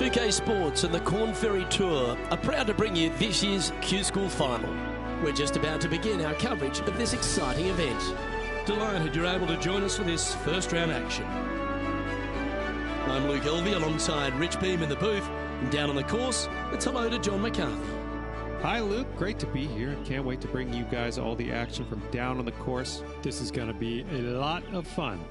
2K Sports and the Corn Ferry Tour are proud to bring you this year's Q School Final. We're just about to begin our coverage of this exciting event. Delighted you're able to join us for this first round action. I'm Luke Elvey alongside Rich Beam in the booth, and down on the course, it's hello to John McCarthy. Hi Luke, great to be here. Can't wait to bring you guys all the action from down on the course. This is going to be a lot of fun.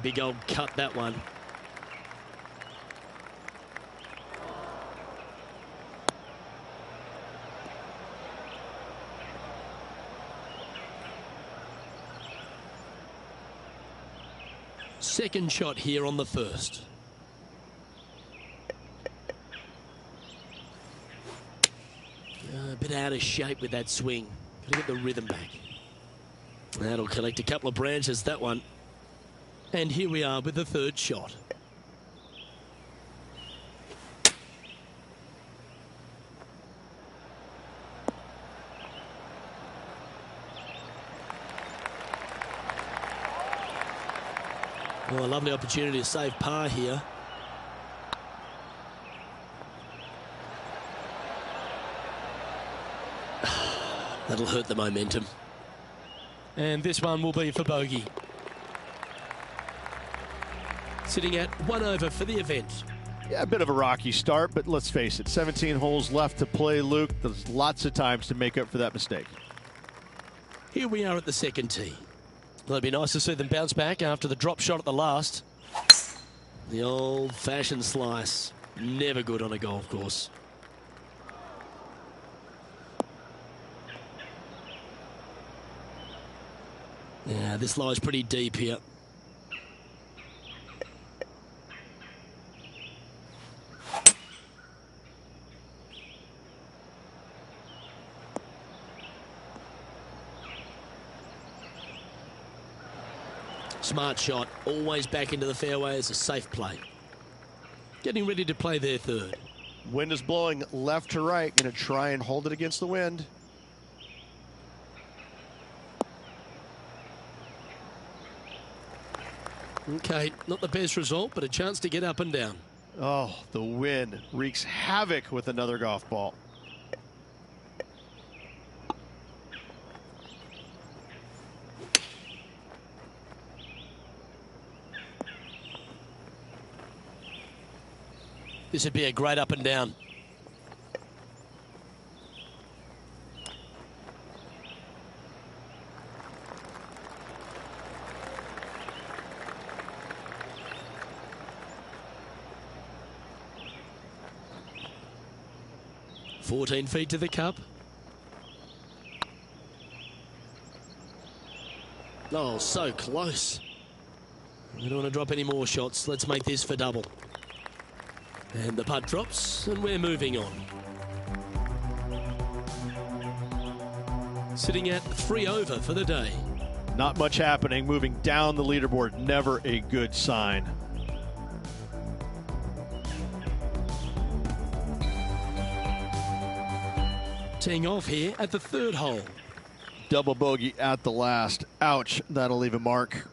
Big old cut, that one. Second shot here on the first. A bit out of shape with that swing. Gotta get the rhythm back. That'll collect a couple of branches, that one. And here we are with the third shot. Oh, a lovely opportunity to save par here. That'll hurt the momentum. And this one will be for bogey. Sitting at 1 over for the event. Yeah, a bit of a rocky start, but let's face it, 17 holes left to play, Luke. There's lots of times to make up for that mistake. Here we are at the second tee. Well, it'd be nice to see them bounce back after the drop shot at the last. The old-fashioned slice. Never good on a golf course. Yeah, this lies pretty deep here. Smart shot, always back into the fairway as a safe play. Getting ready to play their third. Wind is blowing left to right. Going to try and hold it against the wind. Okay, not the best result, but a chance to get up and down. Oh, the wind wreaks havoc with another golf ball. This would be a great up and down. "14 feet to the cup." Oh, so close. We don't want to drop any more shots. Let's make this for double. And the putt drops, and we're moving on. Sitting at 3 over for the day. Not much happening. Moving down the leaderboard, never a good sign. Teeing off here at the third hole. Double bogey at the last. Ouch, that'll leave a mark.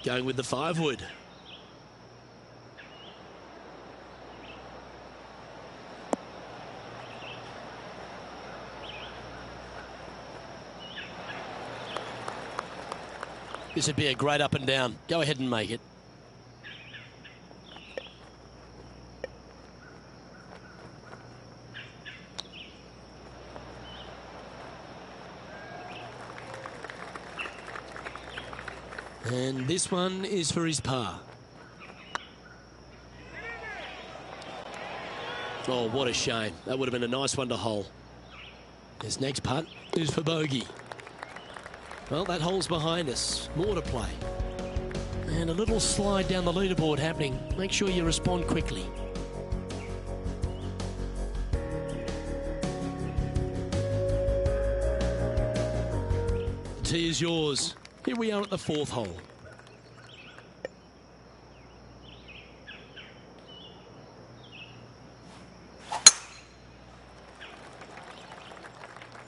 Going with the 5-wood. This would be a great up and down. Go ahead and make it. And this one is for his par. Oh, what a shame. That would have been a nice one to hole. His next putt is for bogey. Well, that hole's behind us. More to play. And a little slide down the leaderboard happening. Make sure you respond quickly. The tee is yours. Here we are at the 4th hole.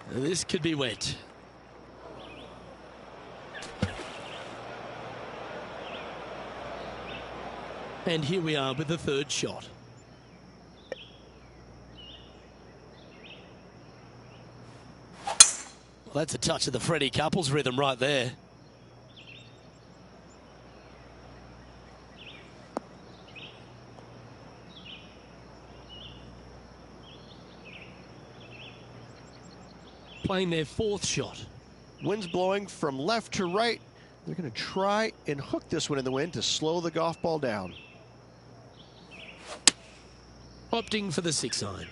This could be wet. And here we are with the 3rd shot. Well, that's a touch of the Freddie Couples rhythm right there. Playing their 4th shot. Wind's blowing from left to right. They're going to try and hook this one in the wind to slow the golf ball down. Opting for the 6-iron.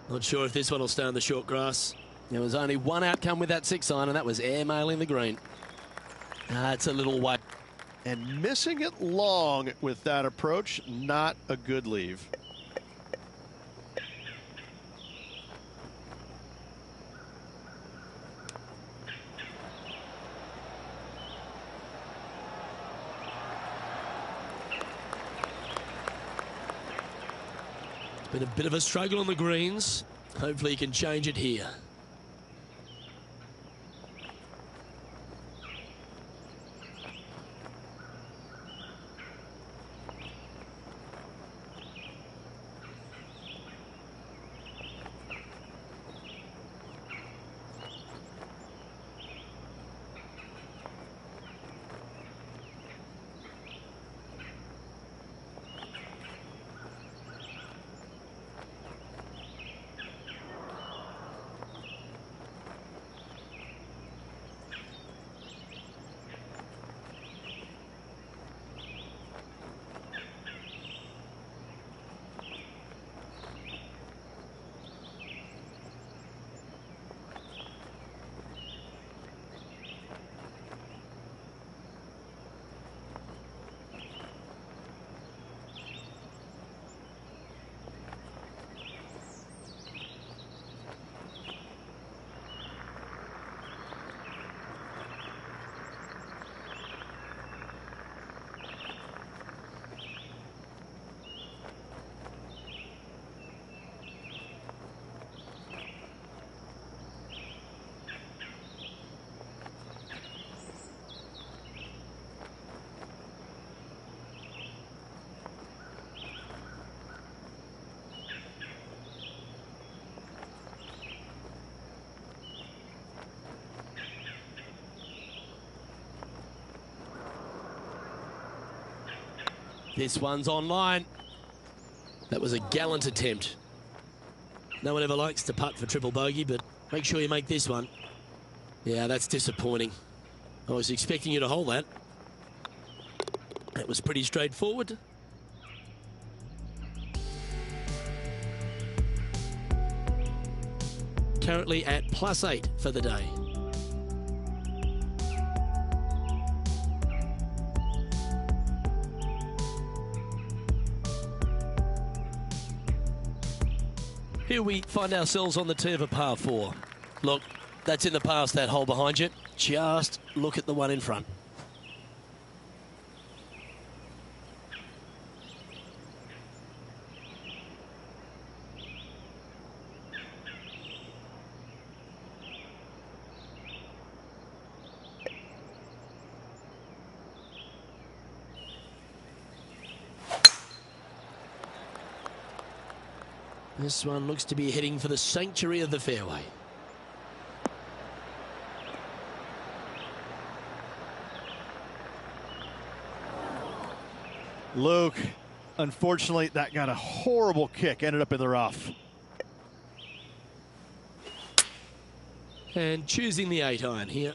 Not sure if this one will stay on the short grass. There was only one outcome with that 6-iron, and that was airmailing the green. It's a little way. And missing it long with that approach, not a good leave. Been a bit of a struggle on the greens. Hopefully he can change it here. This one's online. That was a gallant attempt. No one ever likes to putt for triple bogey, but make sure you make this one. Yeah, that's disappointing. I was expecting you to hold that. That was pretty straightforward. Currently at +8 for the day. Here we find ourselves on the tee of a par 4. Look, that's in the past, that hole behind you. Just look at the one in front. This one looks to be heading for the sanctuary of the fairway. Luke, unfortunately, that got a horrible kick, ended up in the rough. And choosing the 8-iron here.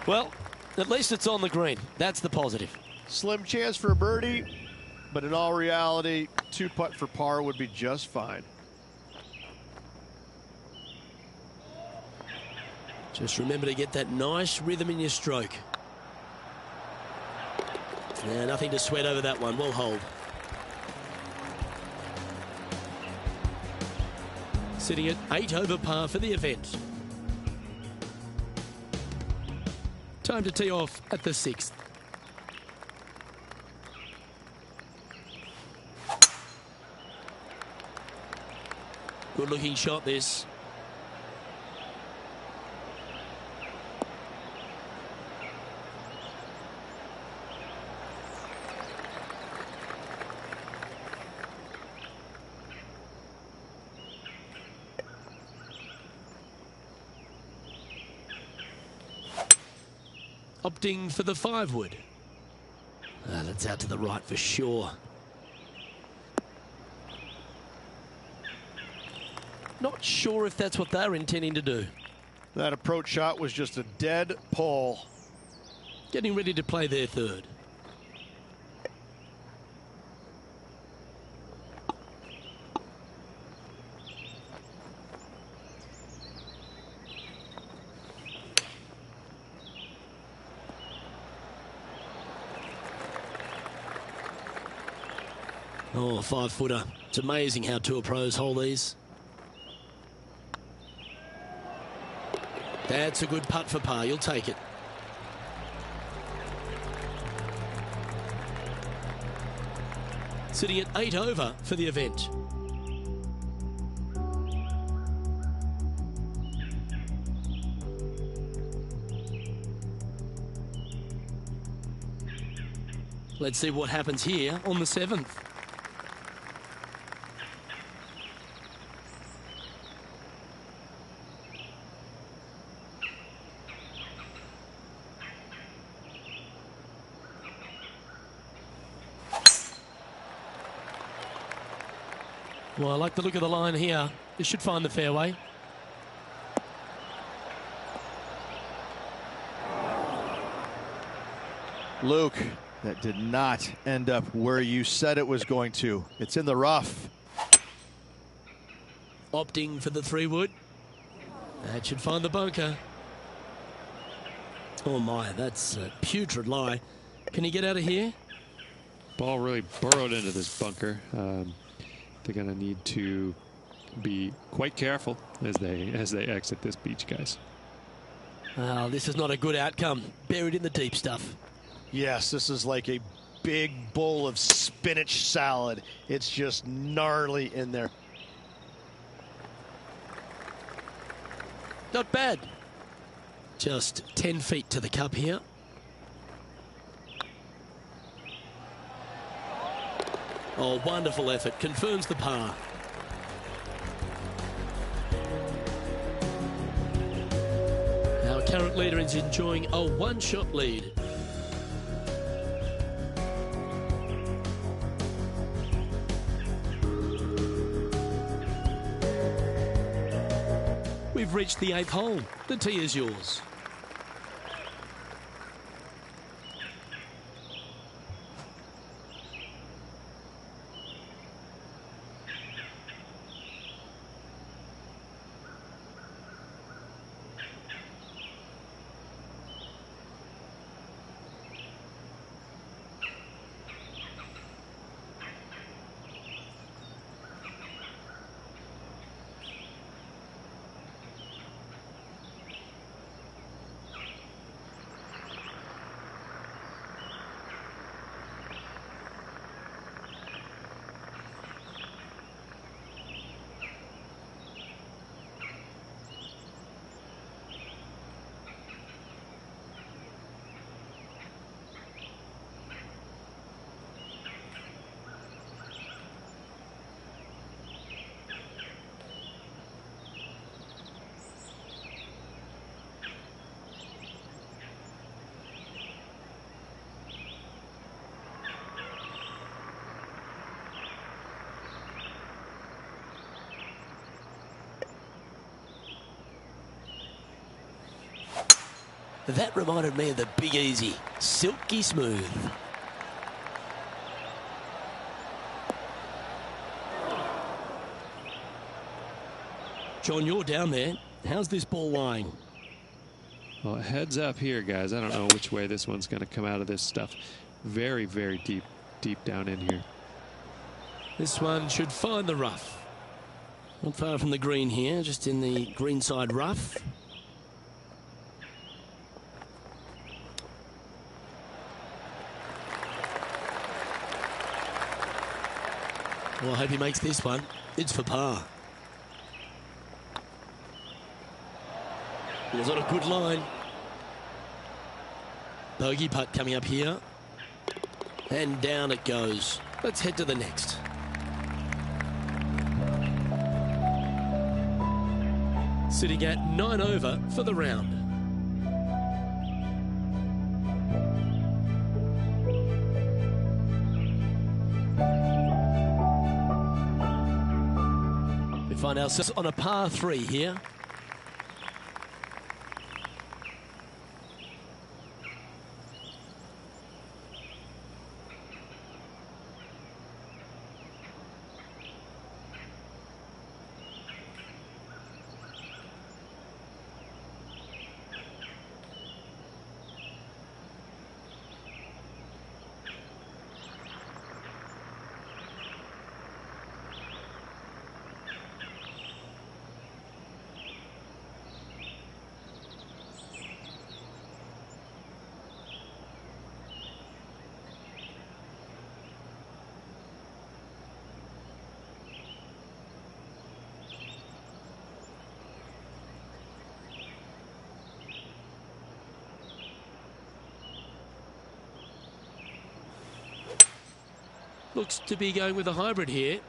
Well, at least it's on the green. That's the positive. Slim chance for a birdie, but in all reality, 2-putt for par would be just fine. Just remember to get that nice rhythm in your stroke. Yeah, nothing to sweat over that one. We'll hold. Sitting at 8 over par for the event. Time to tee off at the 6th. Good looking shot this. Opting for the 5-wood. That's out to the right for sure. Not sure if that's what they're intending to do. That approach shot was just a dead pull. Getting ready to play their 3rd. Oh, 5-footer. It's amazing how tour pros hold these. That's a good putt for par. You'll take it. Sitting at 8 over for the event. Let's see what happens here on the 7th. Well, I like the look of the line here. This should find the fairway. Luke, that did not end up where you said it was going to. It's in the rough. Opting for the 3-wood. That should find the bunker. Oh my, that's a putrid lie. Can he get out of here? Ball really burrowed into this bunker. They're going to need to be quite careful as they exit this beach, guys. Oh, this is not a good outcome. Buried in the deep stuff. Yes, this is like a big bowl of spinach salad. It's just gnarly in there. Not bad. Just 10 feet to the cup here. Oh, wonderful effort. Confirms the par. Our current leader is enjoying a 1-shot lead. We've reached the 8th hole. The tee is yours. That reminded me of the Big Easy. Silky smooth. John, you're down there. How's this ball lying? Well, heads up here, guys. I don't know which way this one's going to come out of this stuff. Very, very deep down in here. This one should find the rough. Not far from the green here, just in the greenside rough. Well, I hope he makes this one. It's for par. Was on a good line. Bogey putt coming up here. And down it goes. Let's head to the next. Sitting at 9 over for the round. We find ourselves on a par 3 here. Looks to be going with a hybrid here.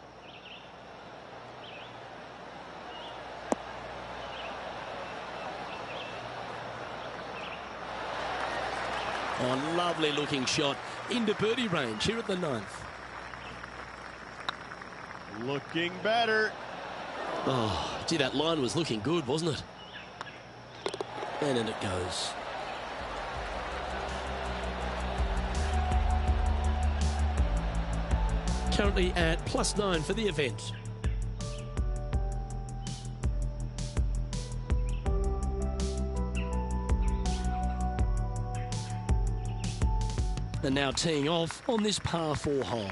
Oh, lovely looking shot into birdie range here at the 9th. Looking better. Oh, gee, that line was looking good, wasn't it? And in it goes. Currently at +9 for the event. And now teeing off on this par 4 hole.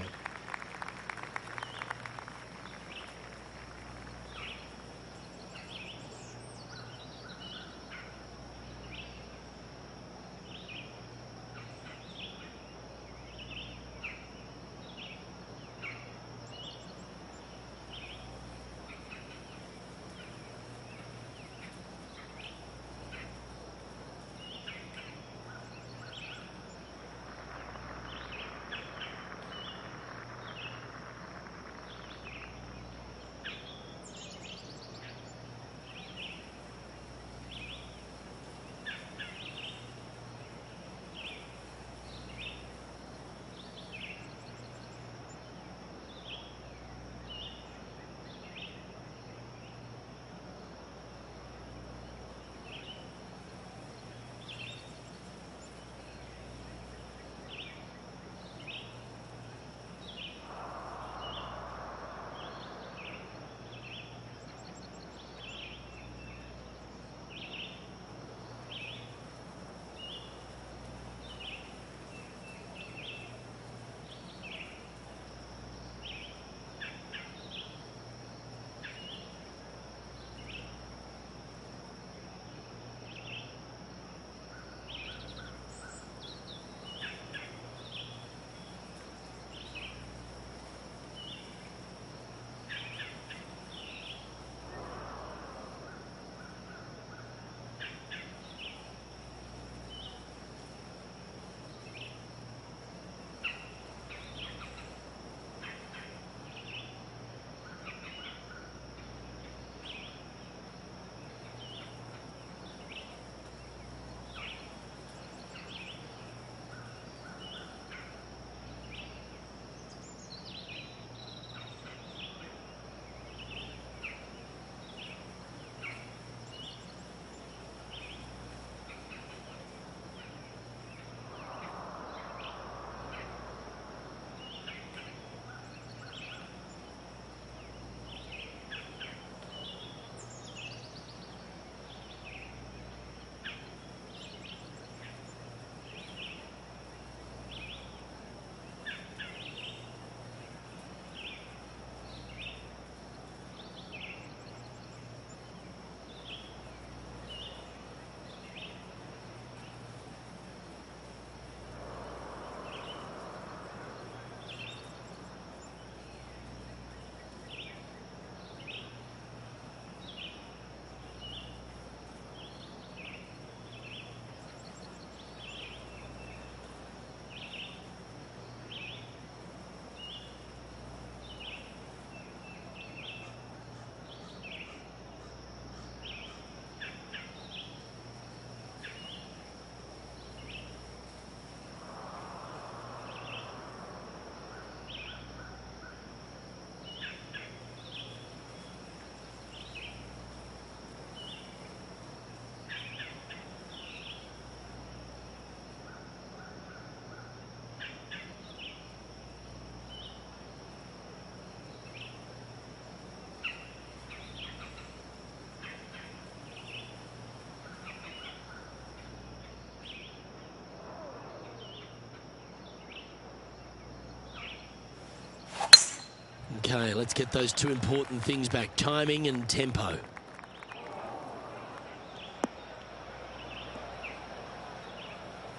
Okay, let's get those two important things back, timing and tempo.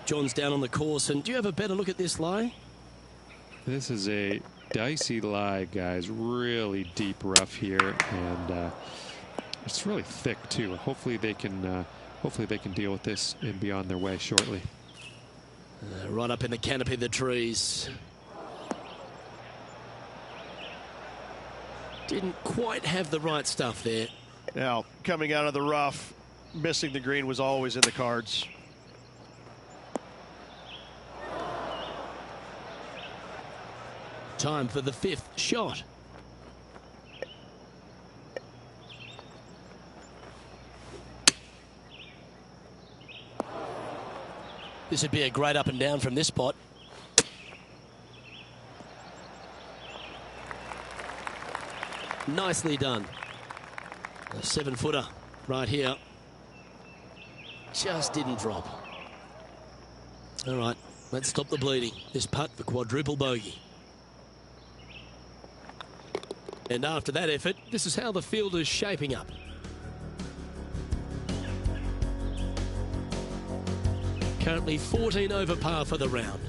John's down on the course, and do you have a better look at this lie? This is a dicey lie, guys. Really deep rough here, and it's really thick too. Hopefully they can deal with this and be on their way shortly. Right up in the canopy of the trees. Didn't quite have the right stuff there. Now, coming out of the rough, missing the green was always in the cards. Time for the fifth shot. This would be a great up and down from this spot. Nicely done. A 7-footer right here. Just didn't drop. All right, let's stop the bleeding. This putt for quadruple bogey. And after that effort, this is how the field is shaping up. Currently 14 over par for the round.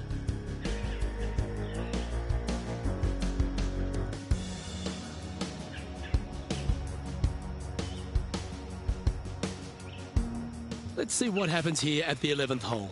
Let's see what happens here at the 11th hole.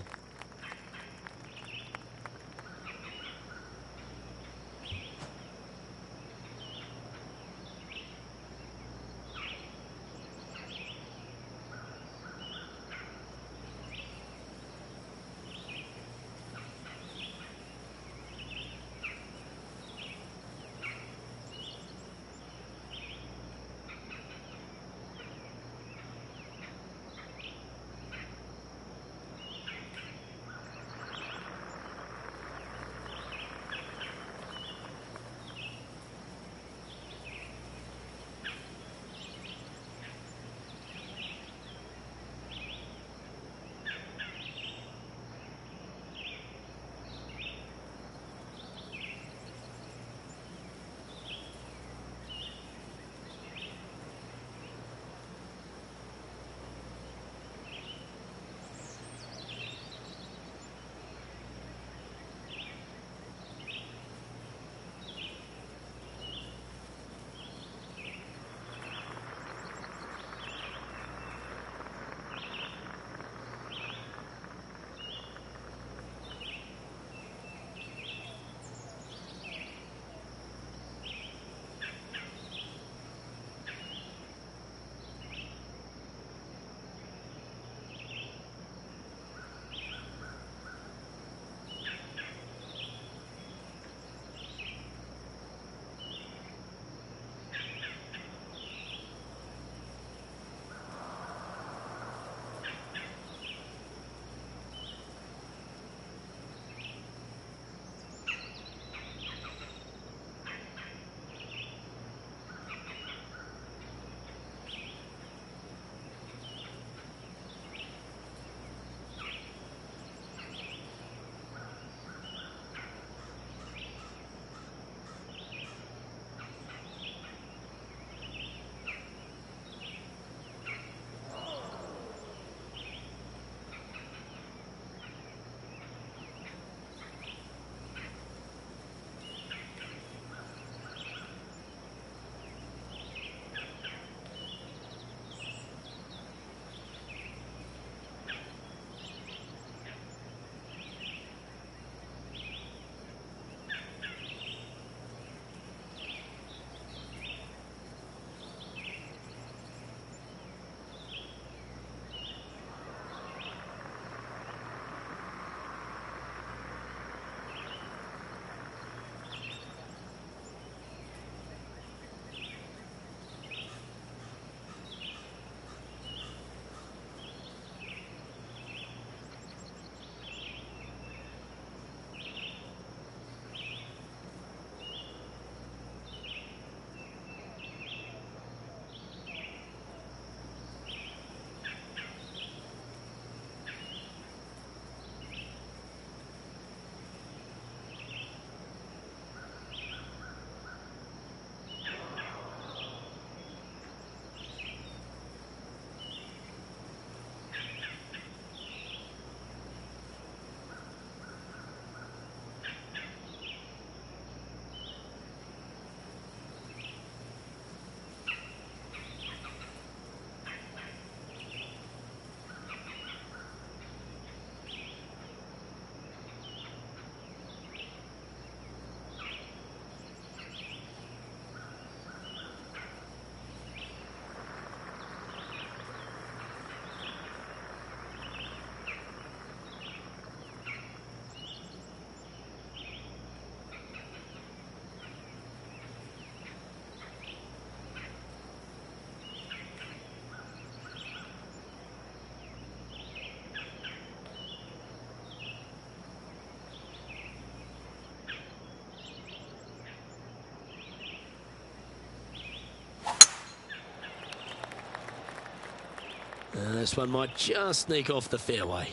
And this one might just sneak off the fairway.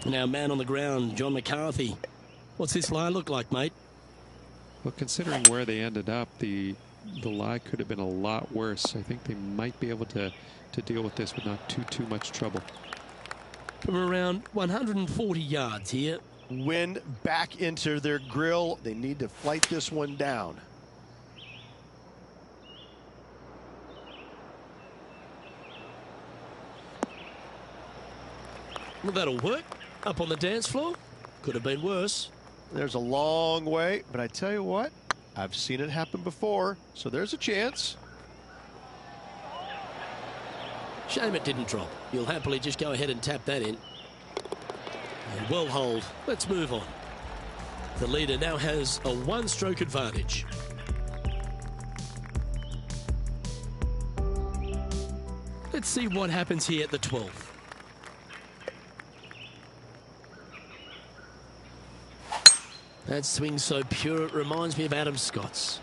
Now, man on the ground, John McCarthy. What's this lie look like, mate? Well, considering where they ended up, the lie could have been a lot worse. I think they might be able to deal with this with not too much trouble. From around 140 yards here. Wind back into their grill. They need to flight this one down. Well, that'll work. Up on the dance floor. Could have been worse. There's a long way, but I tell you what, I've seen it happen before, so there's a chance. Shame it didn't drop. You'll happily just go ahead and tap that in. And well hold. Let's move on. The leader now has a one-stroke advantage. Let's see what happens here at the 12th. That swing so pure, it reminds me of Adam Scott's.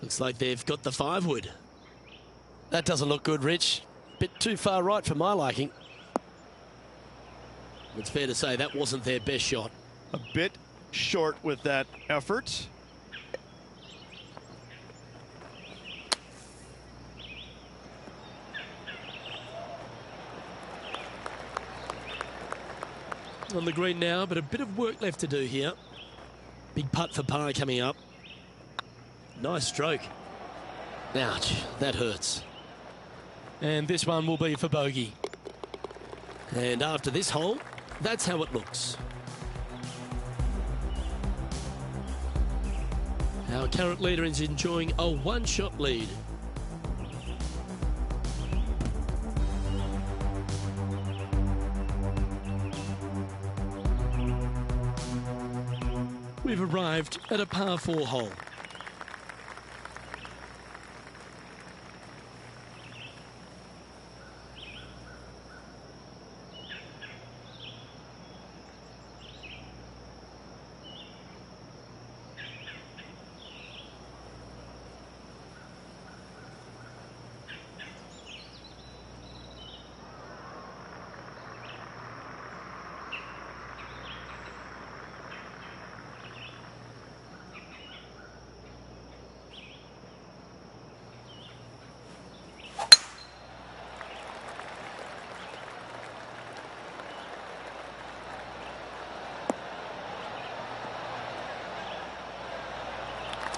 Looks like they've got the 5-wood. That doesn't look good, Rich. Bit too far right for my liking. It's fair to say that wasn't their best shot. A bit short with that effort. On the green now, but a bit of work left to do here. Big putt for par coming up. Nice stroke. Ouch, that hurts. And this one will be for bogey. And after this hole, that's how it looks. Our current leader is enjoying a one-shot lead. We've arrived at a par 4 hole.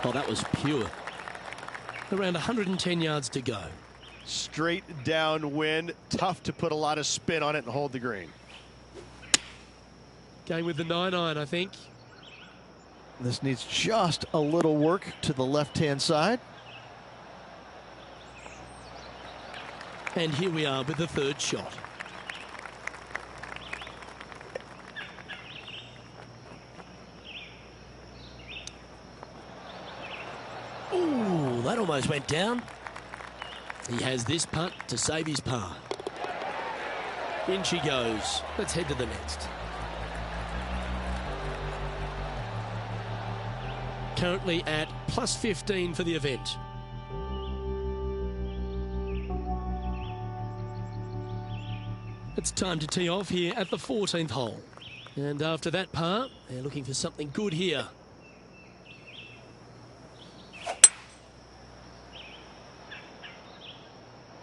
Oh, that was pure. Around 110 yards to go. Straight downwind. Tough to put a lot of spin on it and hold the green. Going with the 9-iron, I think. This needs just a little work to the left-hand side. And here we are with the third shot. Ooh, that almost went down. He has this putt to save his par. In she goes. Let's head to the next. Currently at plus 15 for the event. It's time to tee off here at the 14th hole. And after that par, they're looking for something good here.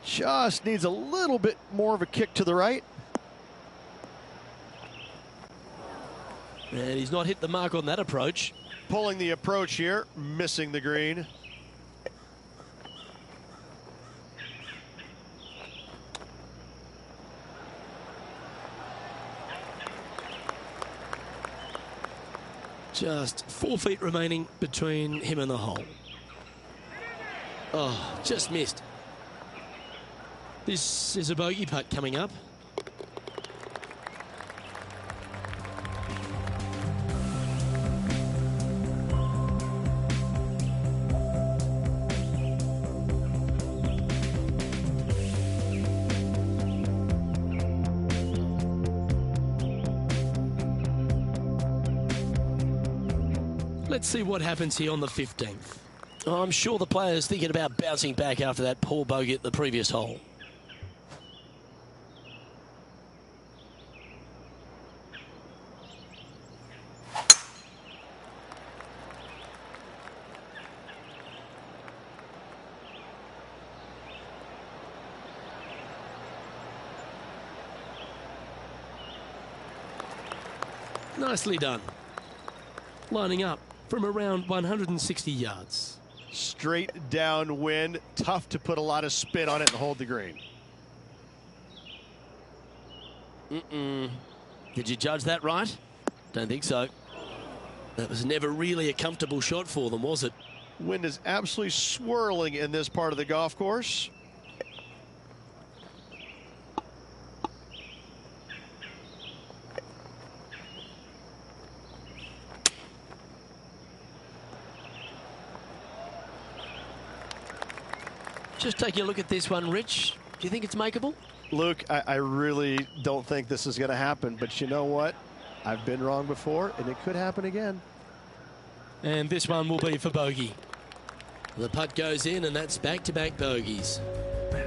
Just needs a little bit more of a kick to the right. And he's not hit the mark on that approach. Pulling the approach here, missing the green. Just 4 feet remaining between him and the hole. Oh, just missed. This is a bogey putt coming up. Let's see what happens here on the 15th. I'm sure the player's thinking about bouncing back after that poor bogey at the previous hole. Nicely done. Lining up from around 160 yards. Straight downwind. Tough to put a lot of spin on it and hold the green. Did you judge that right? Don't think so. That was never really a comfortable shot for them, was it? Wind is absolutely swirling in this part of the golf course. Just taking a look at this one, Rich. Do you think it's makeable? Luke, I really don't think this is going to happen, but you know what? I've been wrong before, and it could happen again. And this one will be for bogey. The putt goes in, and that's back-to-back bogeys.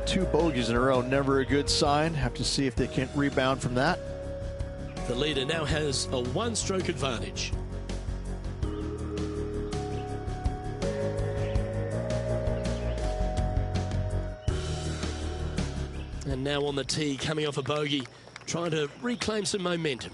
2 bogeys in a row, never a good sign. Have to see if they can rebound from that. The leader now has a 1-stroke advantage. And now on the tee, coming off a bogey, trying to reclaim some momentum.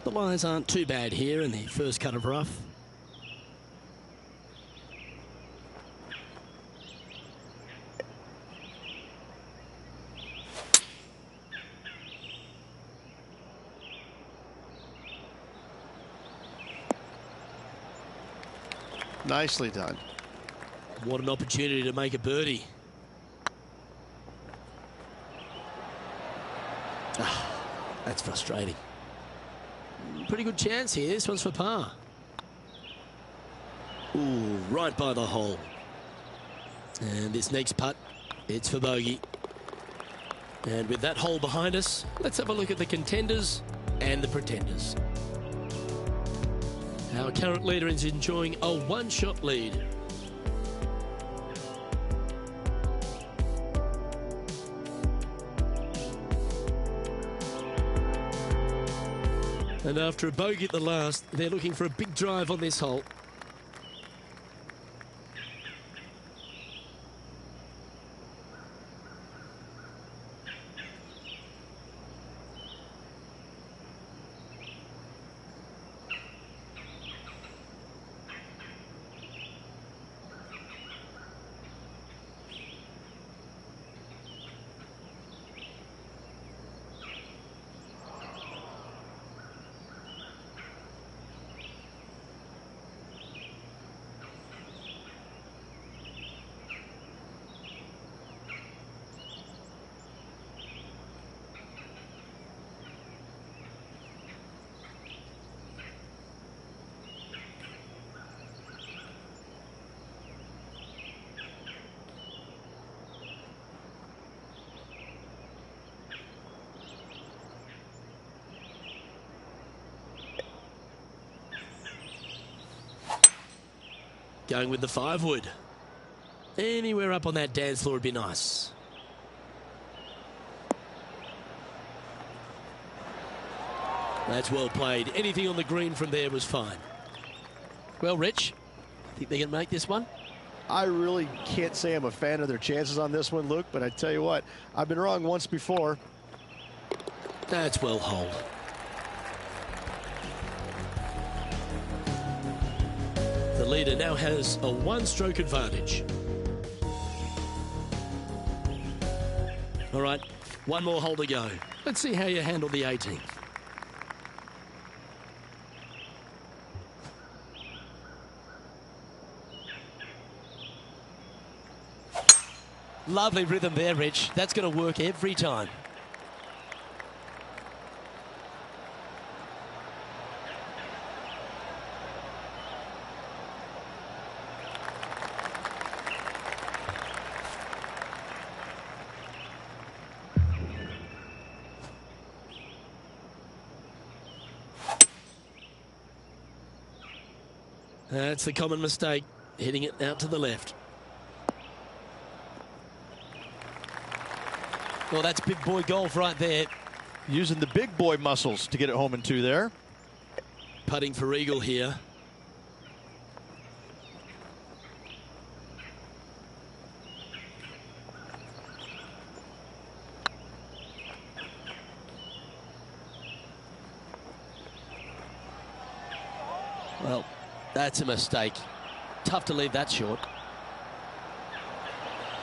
The lines aren't too bad here in the first cut of rough. Nicely done. What an opportunity to make a birdie. That's frustrating. Pretty good chance here. This one's for par. Ooh, right by the hole. And this next putt, it's for bogey. And with that hole behind us, let's have a look at the contenders and the pretenders. Our current leader is enjoying a 1-shot lead. And after a bogey at the last, they're looking for a big drive on this hole. Going with the 5-wood. Anywhere up on that dance floor would be nice. That's well played. Anything on the green from there was fine. Well, Rich, think they can make this one? I really can't say I'm a fan of their chances on this one, Luke, but I tell you what, I've been wrong once before. That's well holed. The leader now has a one-stroke advantage. All right, one more hole to go. Let's see how you handle the 18th. Lovely rhythm there, Rich. That's going to work every time. That's the common mistake, hitting it out to the left. Well, that's big boy golf right there. Using the big boy muscles to get it home in 2 there. Putting for eagle here. Well, that's a mistake. Tough to leave that short.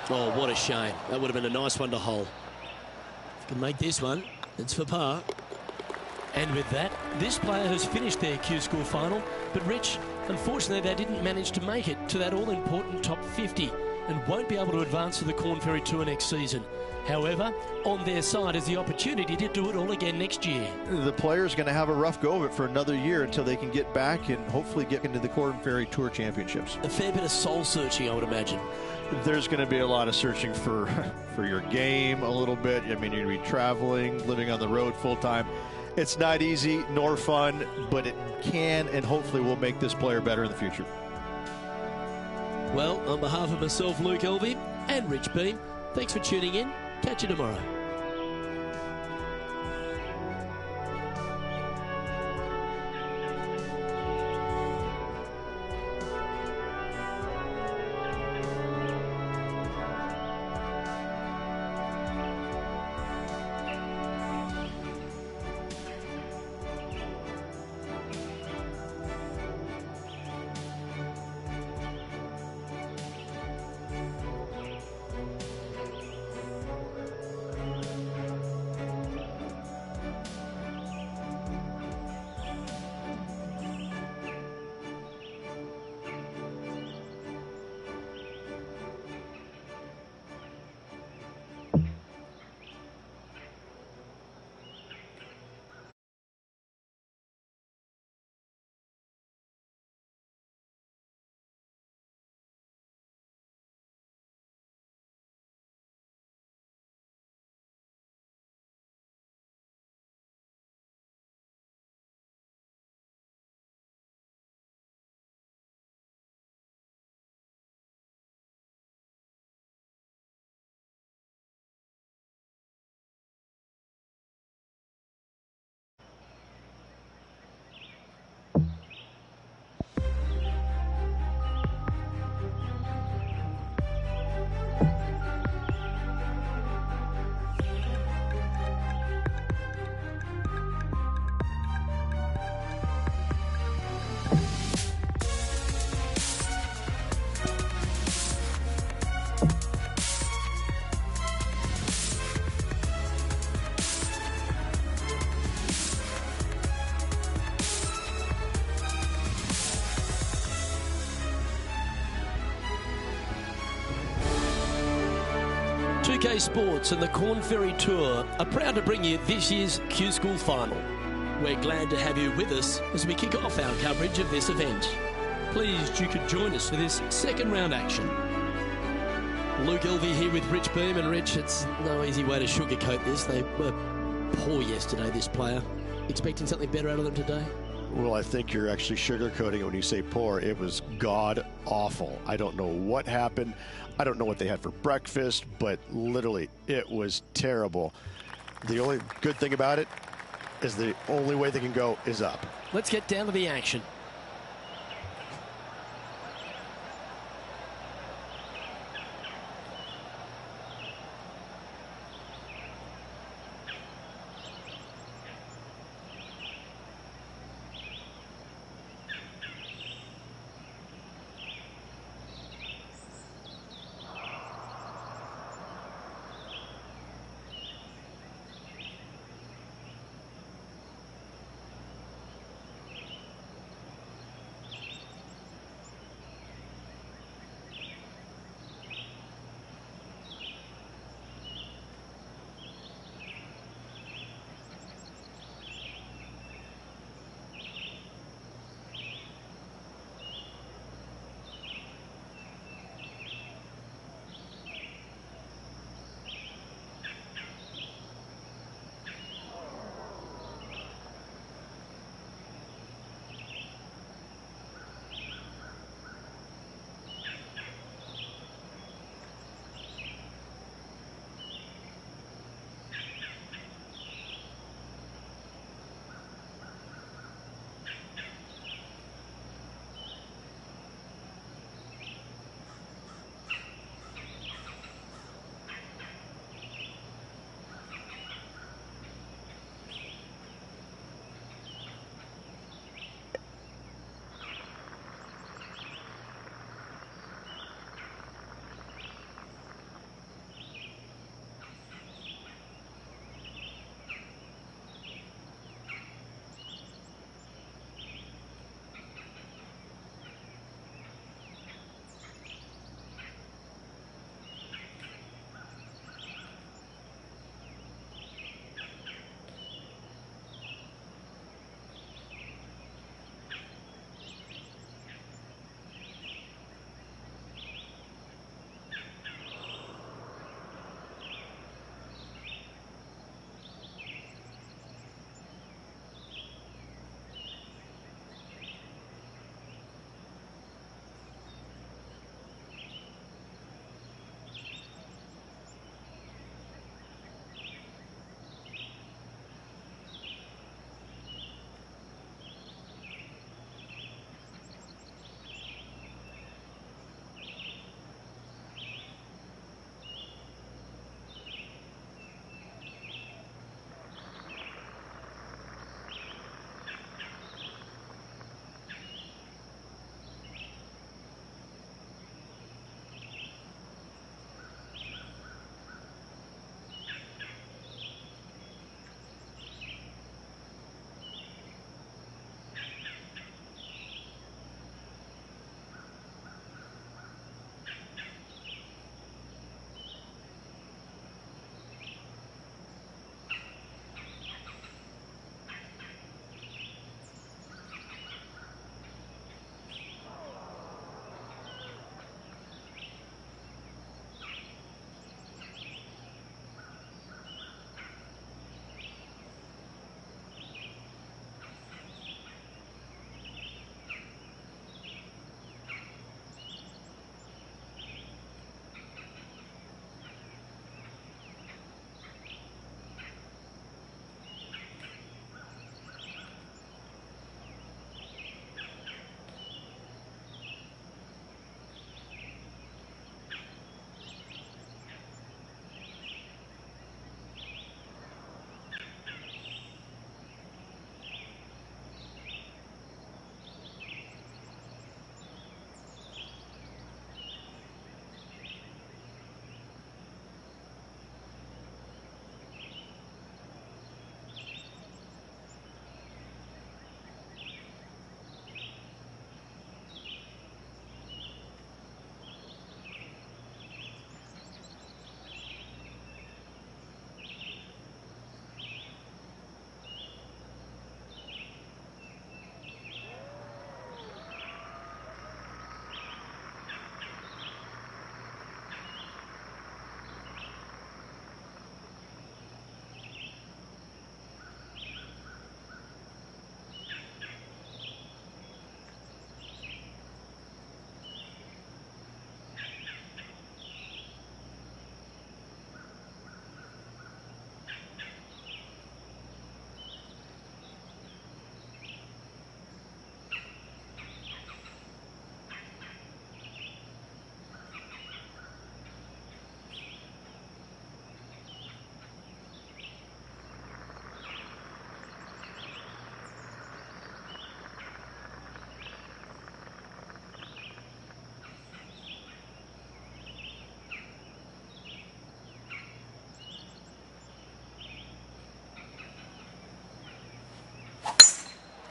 Oh, what a shame. That would have been a nice one to hole. Can make this one. It's for par. And with that, this player has finished their Q School final. But Rich, unfortunately, they didn't manage to make it to that all-important top 50 and won't be able to advance to the Corn Ferry Tour next season. However, on their side is the opportunity to do it all again next year. The player's going to have a rough go of it for another year until they can get back and hopefully get into the Corn Ferry Tour Championships. A fair bit of soul-searching, I would imagine. There's going to be a lot of searching for your game a little bit. I mean, you're going to be traveling, living on the road full-time. It's not easy nor fun, but it can and hopefully will make this player better in the future. Well, on behalf of myself, Luke Elvey, and Rich Beem, thanks for tuning in. Catch you tomorrow. UK Sports and the Corn Ferry Tour are proud to bring you this year's Q School final. We're glad to have you with us as we kick off our coverage of this event. Pleased you could join us for this second round action. Luke Elvey here with Rich Beem, and Rich, it's no easy way to sugarcoat this. They were poor yesterday, this player. Expecting something better out of them today? Well, I think you're actually sugarcoating it when you say poor. It was god awful. I don't know what happened. I don't know what they had for breakfast, but literally it was terrible. The only good thing about it is the only way they can go is up. Let's get down to the action.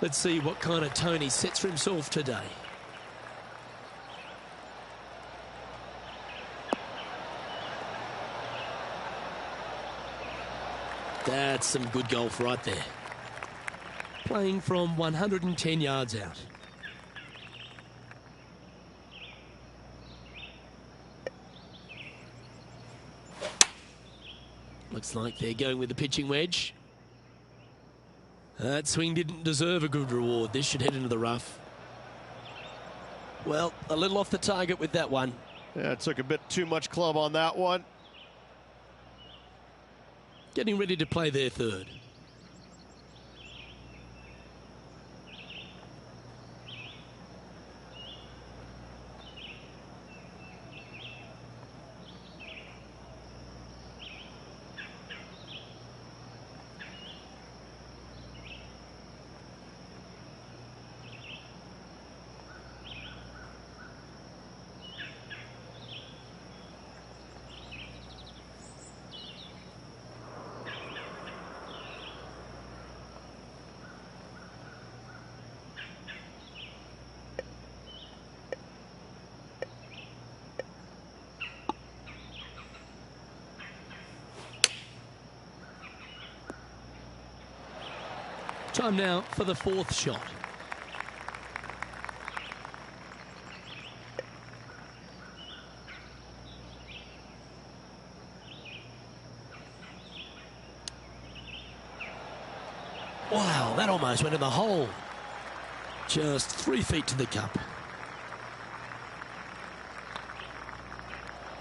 Let's see what kind of tone he sets for himself today. That's some good golf right there. Playing from 110 yards out. Looks like they're going with the pitching wedge. That swing didn't deserve a good reward. This should head into the rough. Well, a little off the target with that one. Yeah, it took a bit too much club on that one. Getting ready to play their third. Time now for the fourth shot. Wow, that almost went in the hole. Just 3 feet to the cup.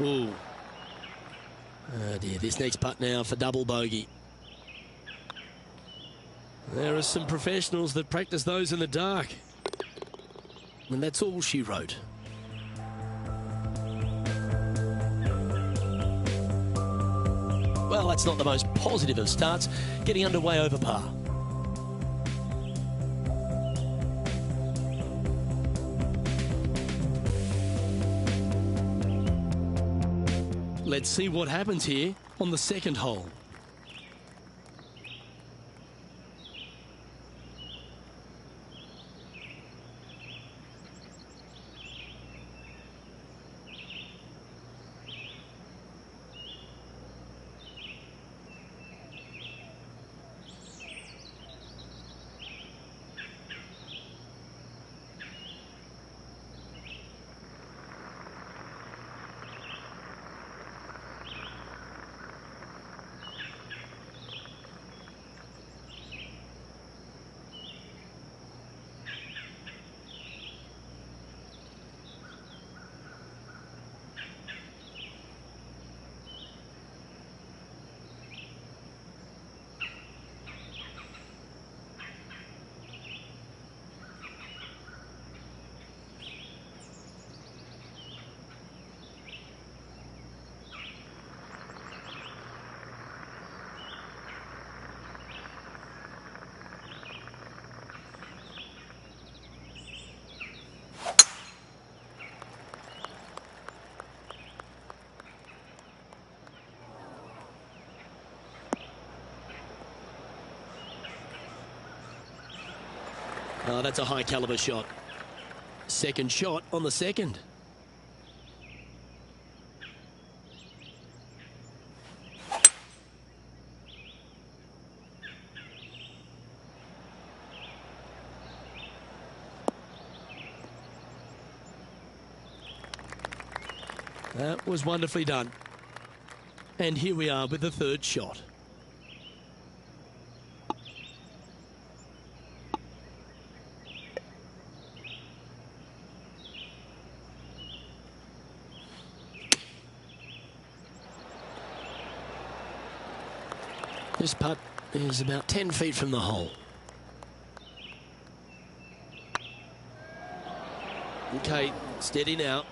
Ooh. Oh dear, this next putt now for double bogey. There are some professionals that practice those in the dark. And that's all she wrote. Well, that's not the most positive of starts. Getting underway over par. Let's see what happens here on the second hole. Oh, that's a high caliber shot. Second shot on the second. That was wonderfully done. And here we are with the third shot. This putt is about 10 feet from the hole. Okay, steady now.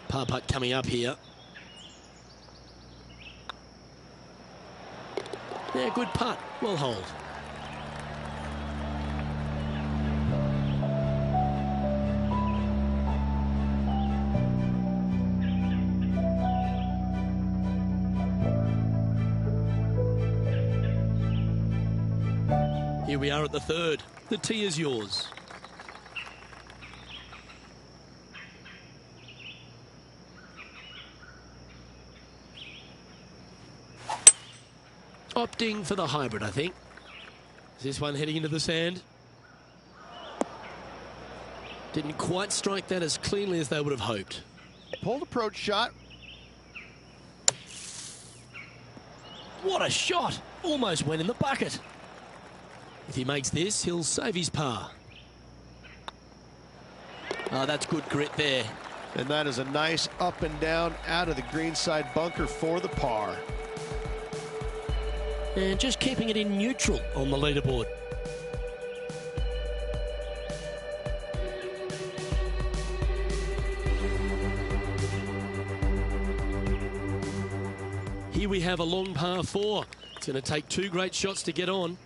Par putt coming up here. Yeah, good putt. Well hold. Here we are at the third. The tee is yours. Opting for the hybrid, I think. Is this one heading into the sand? Didn't quite strike that as cleanly as they would have hoped. Pulled approach shot. What a shot! Almost went in the bucket. If he makes this, he'll save his par. Oh, that's good grit there. And that is a nice up and down out of the greenside bunker for the par. And just keeping it in neutral on the leaderboard. Here we have a long par 4. It's going to take 2 great shots to get on.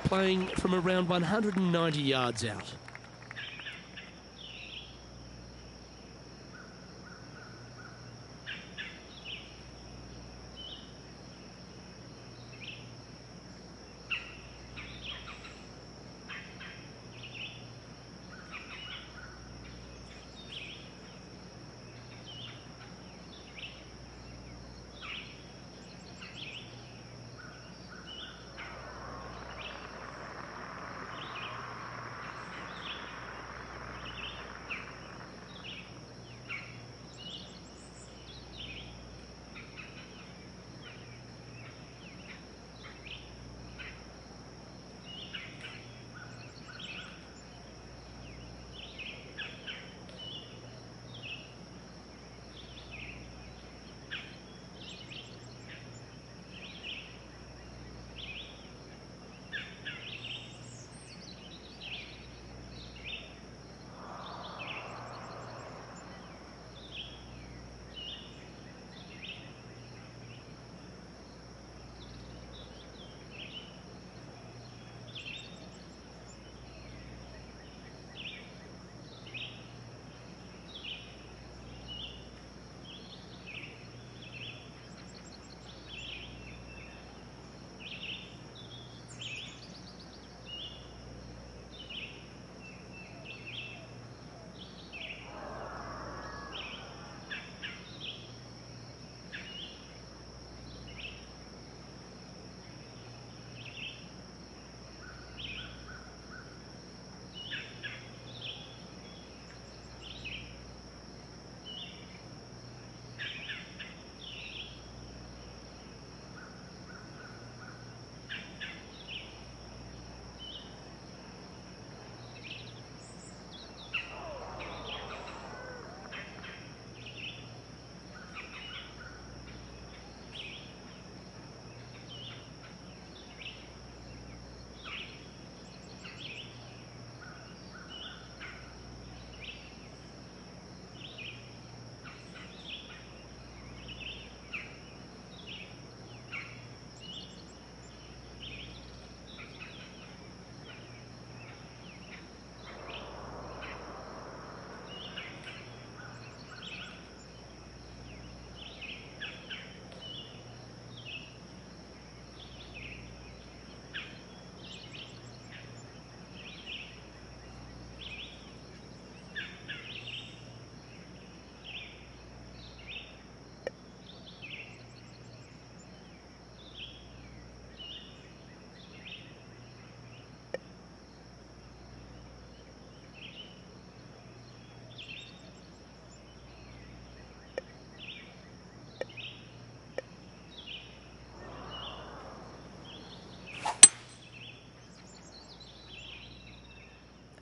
Playing from around 190 yards out.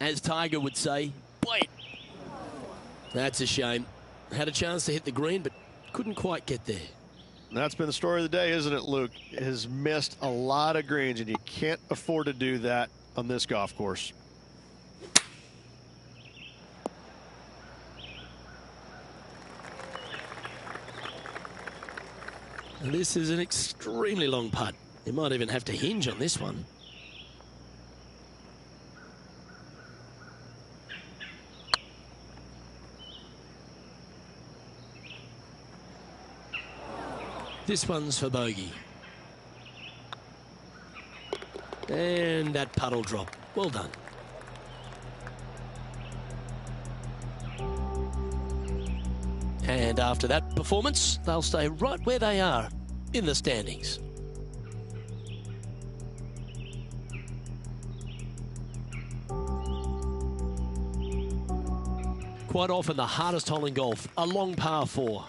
As Tiger would say, boy. That's a shame. Had a chance to hit the green, but couldn't quite get there. That's been the story of the day, isn't it, Luke? Has missed a lot of greens, and you can't afford to do that on this golf course. And this is an extremely long putt. You might even have to hinge on this one. This one's for bogey. And that putt'll drop. Well done. And after that performance, they'll stay right where they are in the standings. Quite often the hardest hole in golf, a long par 4.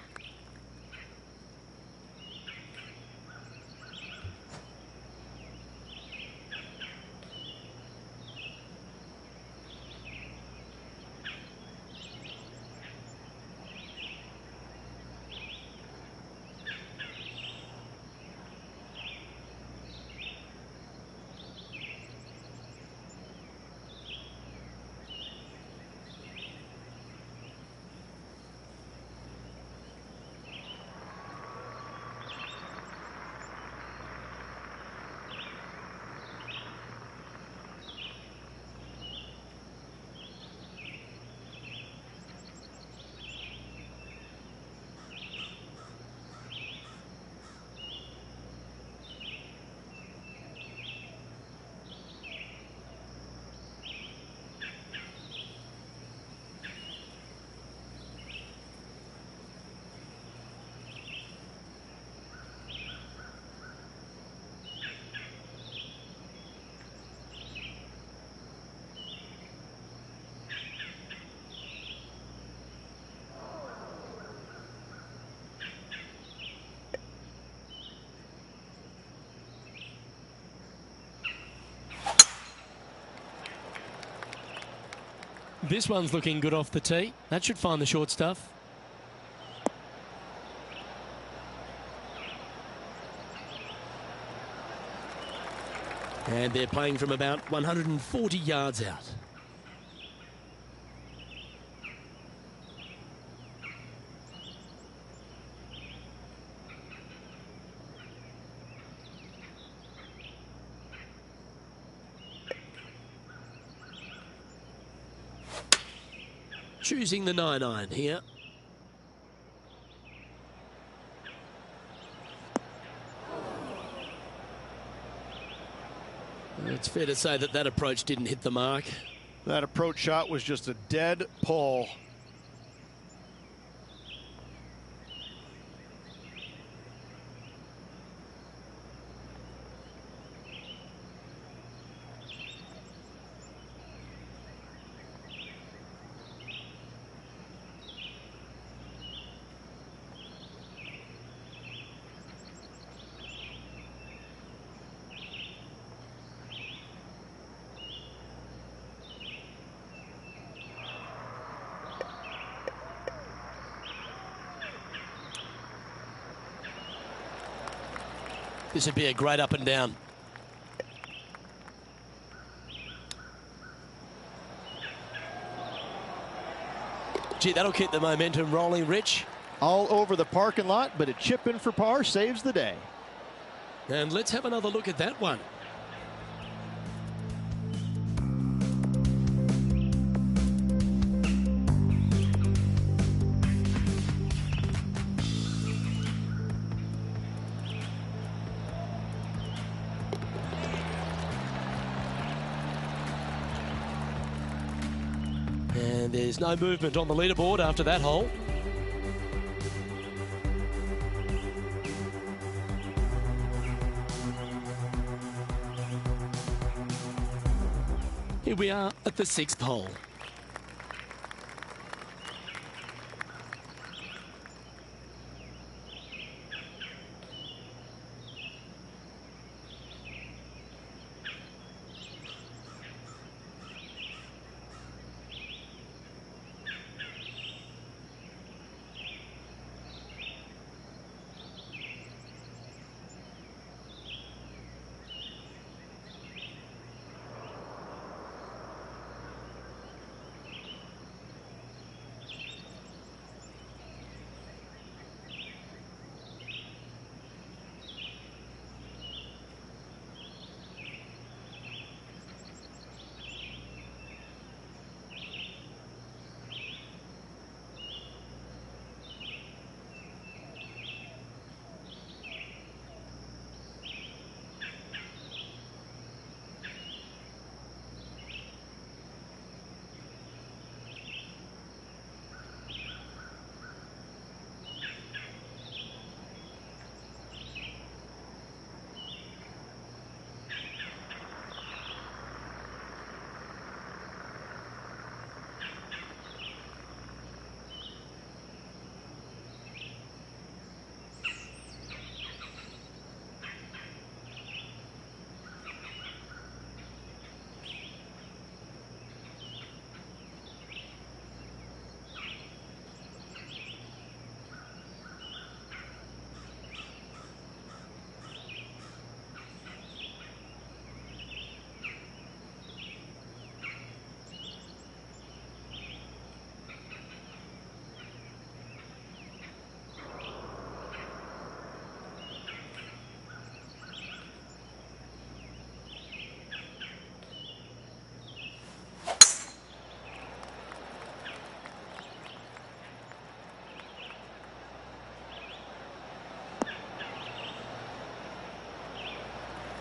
This one's looking good off the tee. That should find the short stuff. And they're playing from about 140 yards out. Choosing the 9-iron here. It's fair to say that that approach didn't hit the mark. That approach shot was just a dead pull. This would be a great up and down. Gee, that'll keep the momentum rolling, Rich. All over the parking lot, but a chip in for par saves the day. And let's have another look at that one. And there's no movement on the leaderboard after that hole. Here we are at the 6th hole.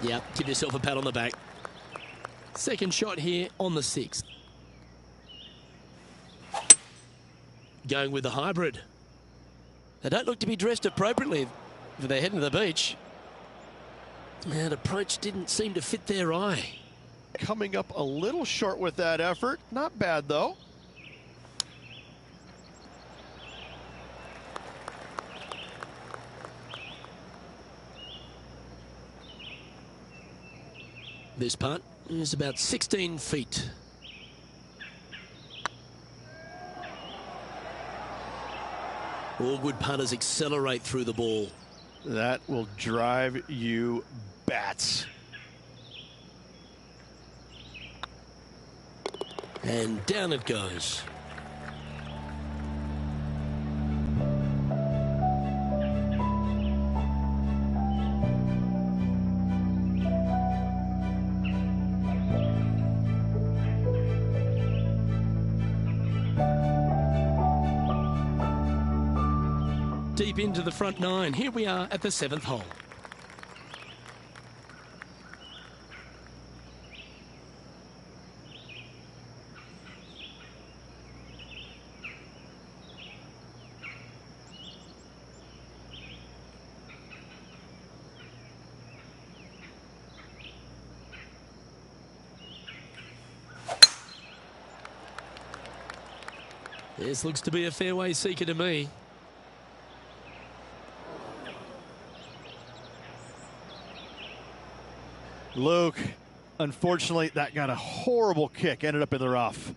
Yeah, give yourself a pat on the back. Second shot here on the 6th. Going with the hybrid. They don't look to be dressed appropriately for their heading to the beach. That approach didn't seem to fit their eye. Coming up a little short with that effort. Not bad, though. This putt is about 16 feet. All good putters accelerate through the ball. That will drive you bats. And down it goes. Deep into the front 9. Here we are at the 7th hole. This looks to be a fairway seeker to me. Luke, unfortunately, that got a horrible kick. Ended up in the rough.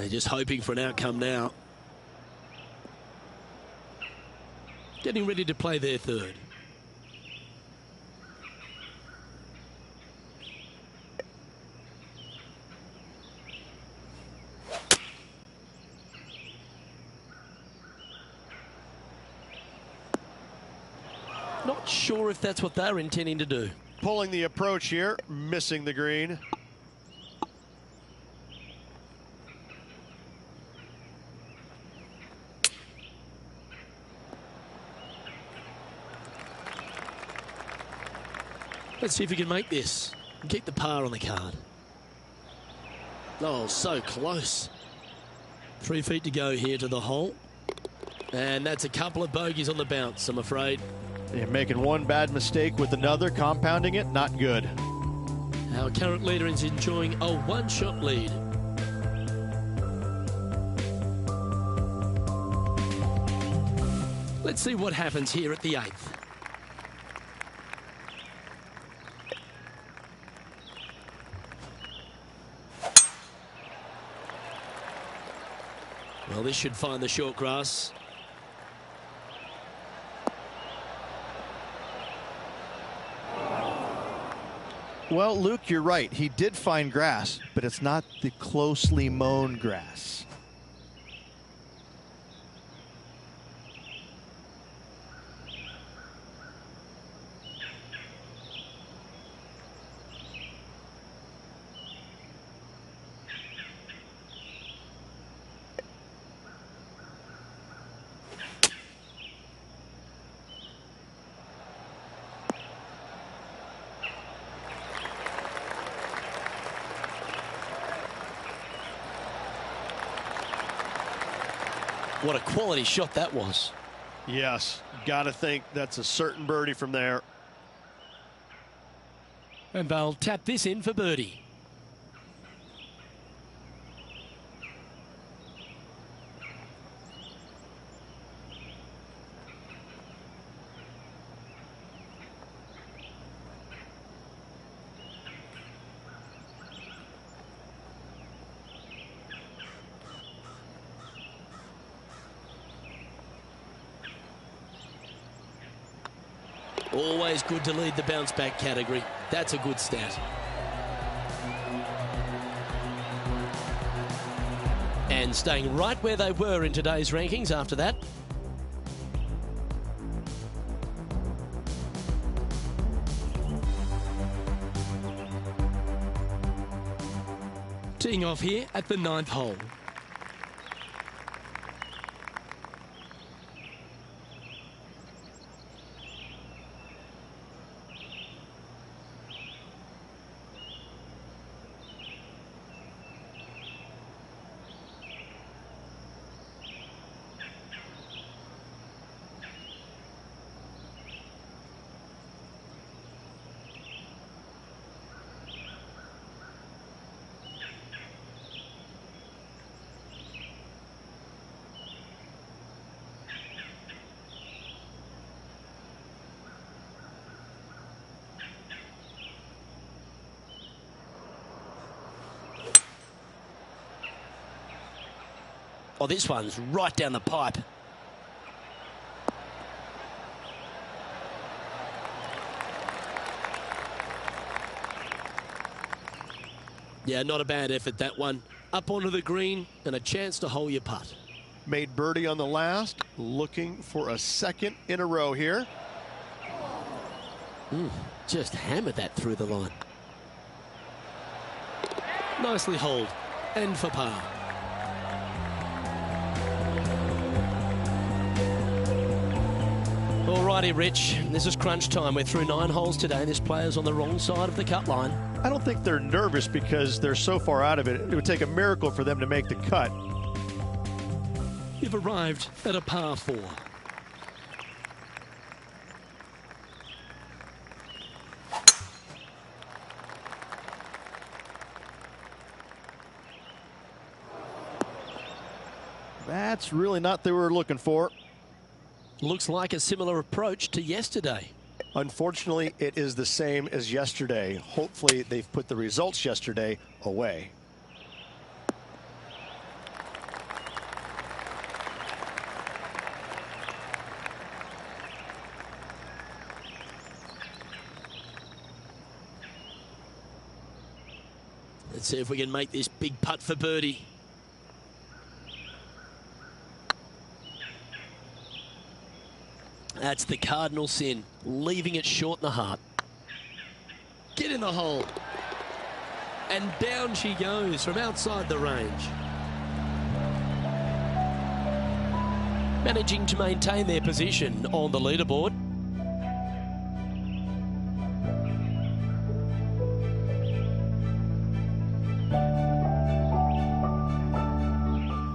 Just hoping for an outcome now. Getting ready to play their 3rd. Not sure if that's what they're intending to do. Pulling the approach here, missing the green. Let's see if we can make this and keep the par on the card. Oh, so close. 3 feet to go here to the hole. And that's a couple of bogeys on the bounce, I'm afraid. Yeah, making one bad mistake with another, compounding it, not good. Our current leader is enjoying a one-shot lead. Let's see what happens here at the 8th. Well, this should find the short grass. Well, Luke, you're right. He did find grass, but it's not the closely mown grass. What a quality shot that was. Yes, got to think that's a certain birdie from there. And they'll tap this in for birdie. Always good to lead the bounce back category. That's a good stat. And staying right where they were in today's rankings after that. Teeing off here at the 9th hole. Oh, this one's right down the pipe. Yeah, not a bad effort, that one. Up onto the green and a chance to hole your putt. Made birdie on the last, looking for a second in a row here. Just hammered that through the line. Nicely holed and for par. Alrighty, Rich, this is crunch time. We're through 9 holes today and this player's on the wrong side of the cut line. I don't think they're nervous because they're so far out of it. It would take a miracle for them to make the cut. You've arrived at a par 4. That's really not what they were looking for. Looks like a similar approach to yesterday. Unfortunately, it is the same as yesterday. Hopefully, they've put the results yesterday away. Let's see if we can make this big putt for birdie. That's the cardinal sin. leaving it short in the heart. Get in the hole. And down she goes from outside the range. Managing to maintain their position on the leaderboard.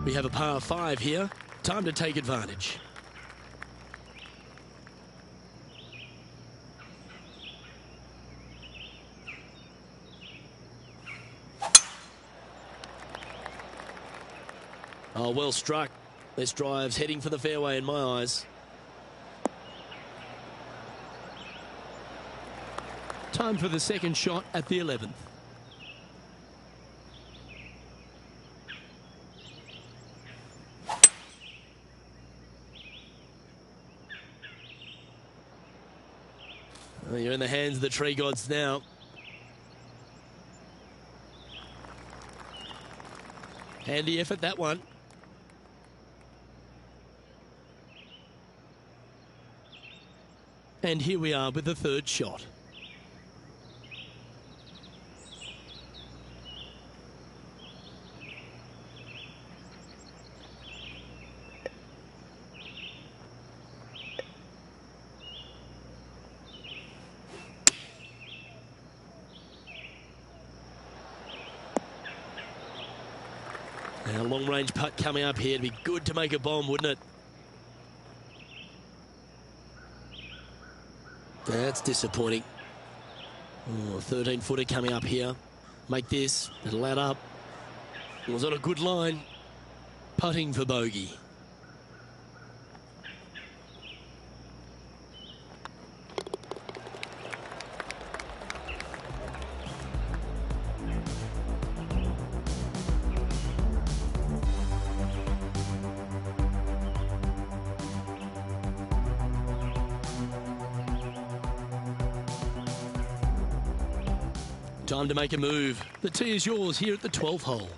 We have a par 5 here. Time to take advantage. Oh, well struck. This drive's heading for the fairway in my eyes. Time for the second shot at the 11th. Well, you're in the hands of the tree gods now. Handy effort, that one. And here we are with the third shot. Now, long-range putt coming up here. It'd be good to make a bomb, wouldn't it? That's disappointing. Oh, 13-footer coming up here. Make this. It'll add up. It was on a good line. Putting for bogey. Time to make a move. The tee is yours here at the 12th hole.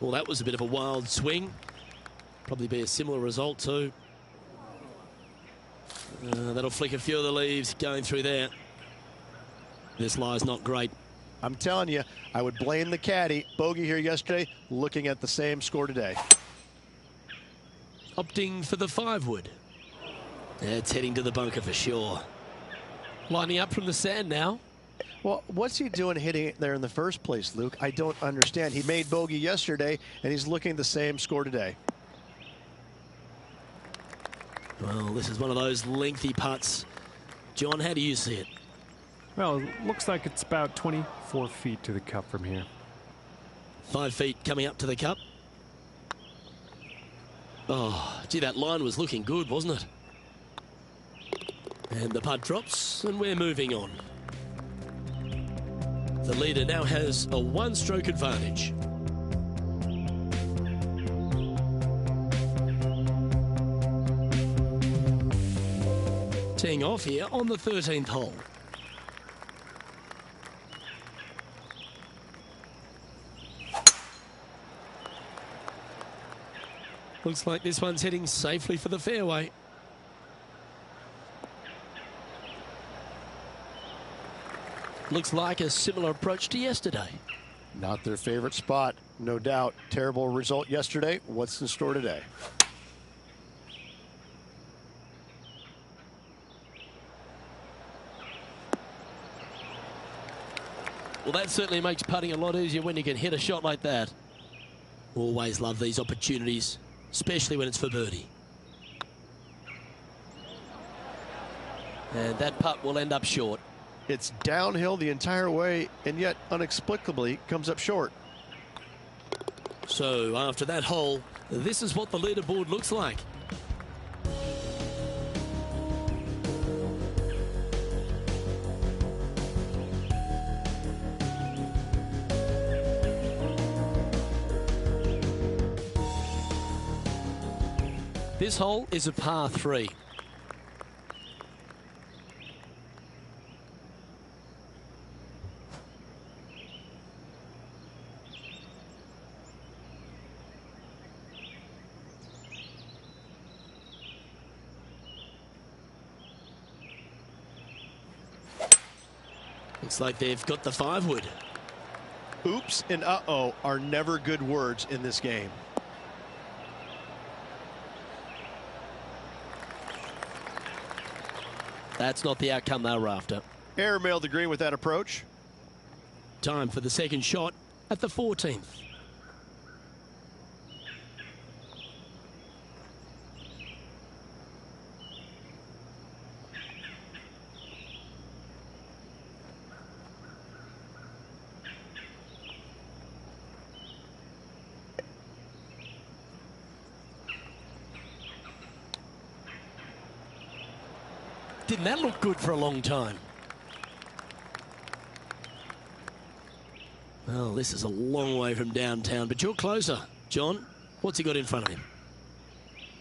Well, that was a bit of a wild swing. Probably be a similar result too. That'll flick a few of the leaves going through there. This lie's not great. I'm telling you, I would blame the caddy. Bogey here yesterday, looking at the same score today. Opting for the 5-wood. It's heading to the bunker for sure. Lining up from the sand now. Well, what's he doing hitting it there in the first place, Luke? I don't understand. He made bogey yesterday, and he's looking at the same score today. Well, this is one of those lengthy putts. John, how do you see it? Well, it looks like it's about 24 feet to the cup from here. 5 feet coming up to the cup. Oh, gee, that line was looking good, wasn't it? And the putt drops, and we're moving on. The leader now has a one-stroke advantage. Teeing off here on the 13th hole. Looks like this one's heading safely for the fairway. Looks like a similar approach to yesterday. Not their favorite spot, no doubt. Terrible result yesterday. What's in store today? Well, that certainly makes putting a lot easier when you can hit a shot like that. Always love these opportunities, especially when it's for birdie. And that putt will end up short. It's downhill the entire way, and yet inexplicably comes up short. So after that hole, this is what the leaderboard looks like. This hole is a par 3. Looks like they've got the 5-wood. Oops and uh-oh are never good words in this game. That's not the outcome they were after. Airmailed the green with that approach. Time for the second shot at the 14th. Didn't that look good for a long time? Well, this is a long way from downtown, but you're closer. John, what's he got in front of him?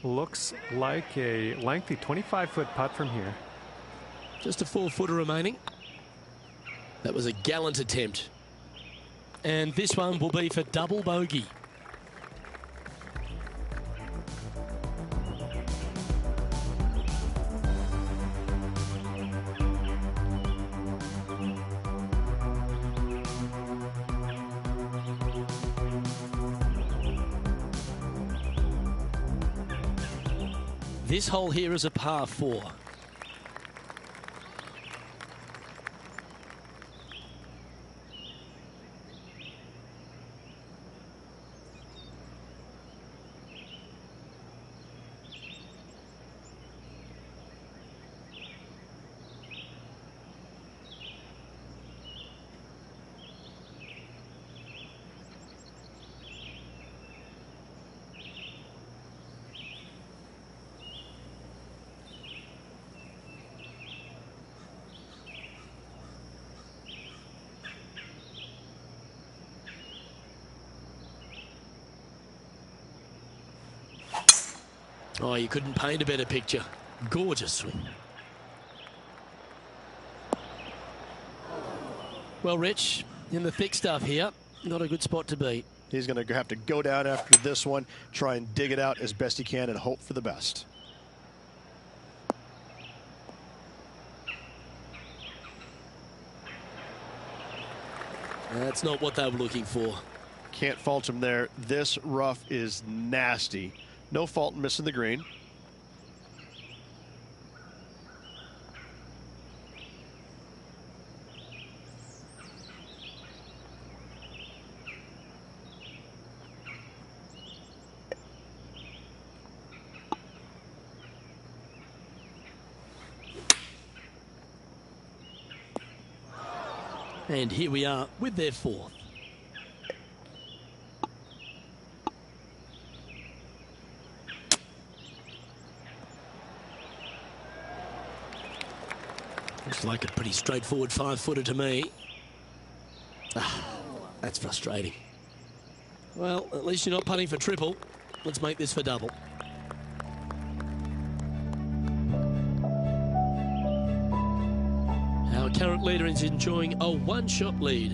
Looks like a lengthy 25-foot putt from here. Just a 4-footer remaining. That was a gallant attempt. And this one will be for double bogey. This hole here is a par 4. Oh, you couldn't paint a better picture. Gorgeous swing. Well, Rich, in the thick stuff here, not a good spot to be. He's going to have to go down after this one, try and dig it out as best he can and hope for the best. That's not what they were looking for. Can't fault him there. This rough is nasty. No fault in missing the green. And here we are with their 4th. Looks like a pretty straightforward 5-footer to me. That's frustrating. Well, at least you're not putting for triple. Let's make this for double. Our current leader is enjoying a 1-shot lead.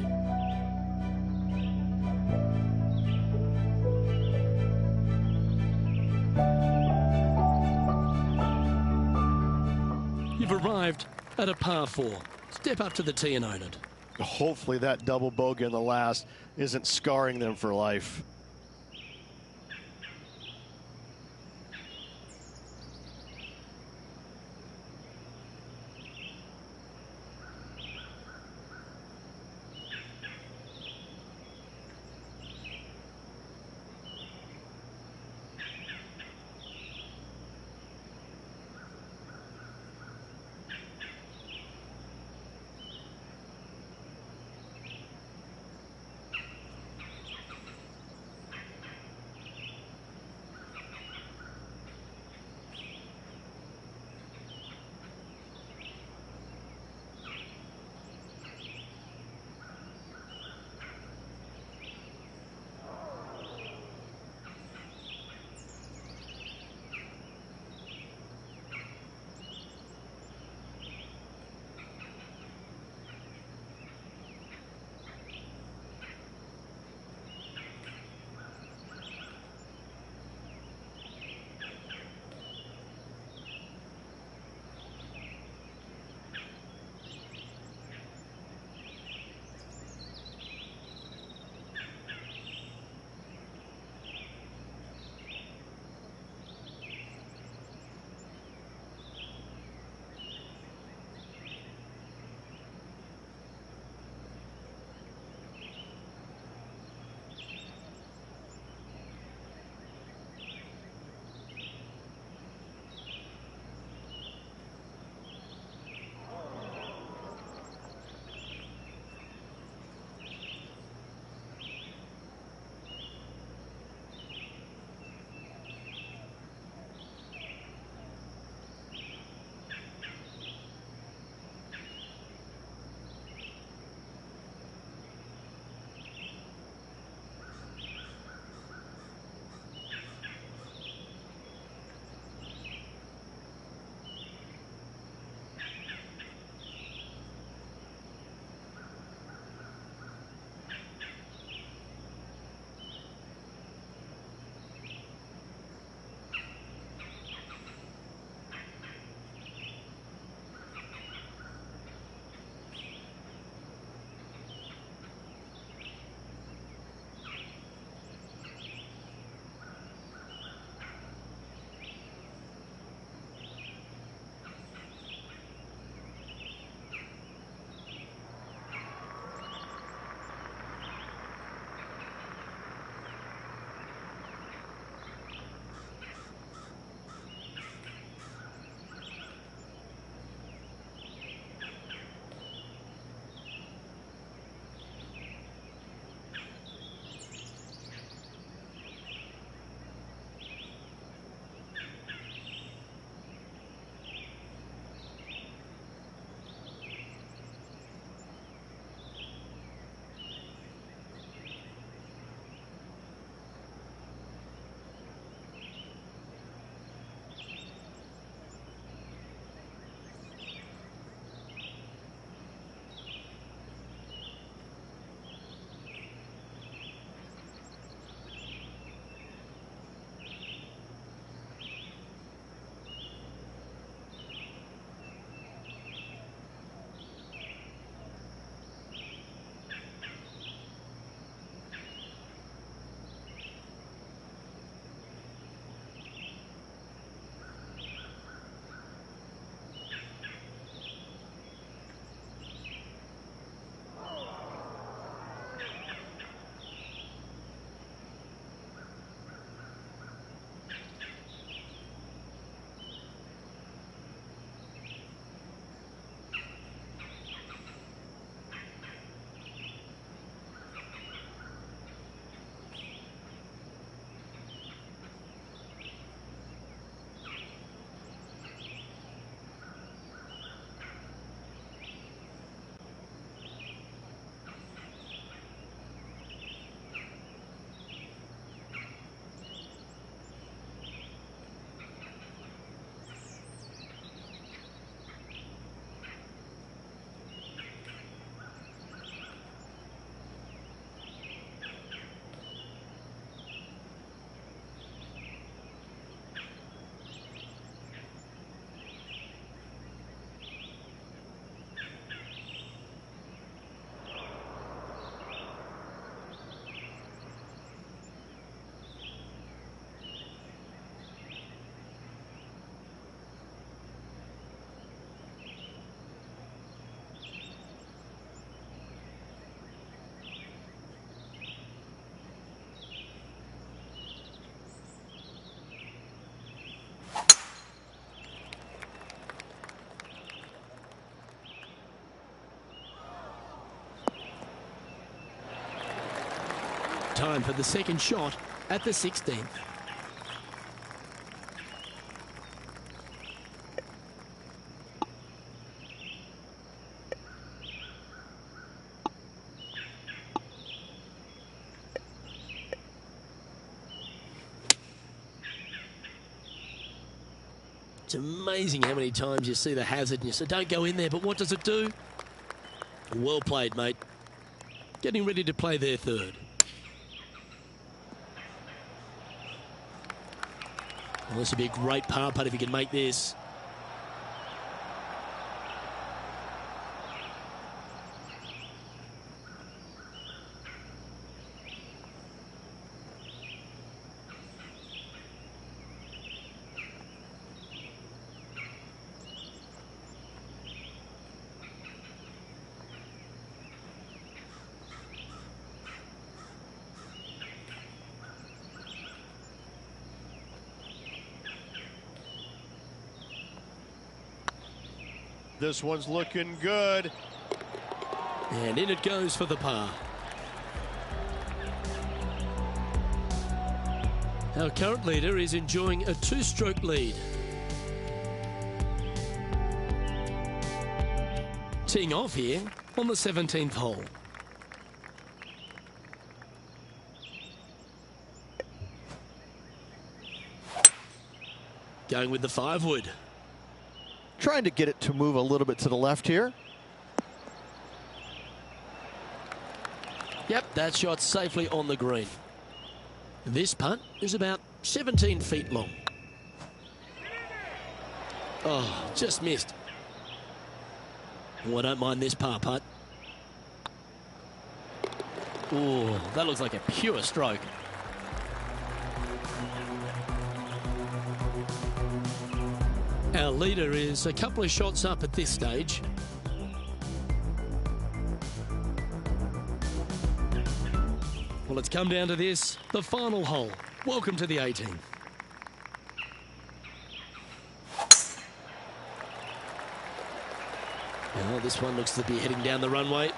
You've arrived at a par 4. Step up to the tee and own it. Hopefully that double bogey in the last isn't scarring them for life. time for the second shot at the 16th. It's amazing how many times you see the hazard and you say, don't go in there, but what does it do? Well played, mate. Getting ready to play their third. Well, this would be a great par putt if he can make this. This one's looking good. And in it goes for the par. Our current leader is enjoying a two-stroke lead. Teeing off here on the 17th hole. Going with the 5-wood. Trying to get it to move a little bit to the left here. Yep, that shot safely on the green. This putt is about 17 feet long. Oh, just missed. Oh, I don't mind this par putt. Oh, that looks like a pure stroke. Our leader is a couple of shots up at this stage. Well, it's come down to this, the final hole. Welcome to the 18th. Now, this one looks to be heading down the runway.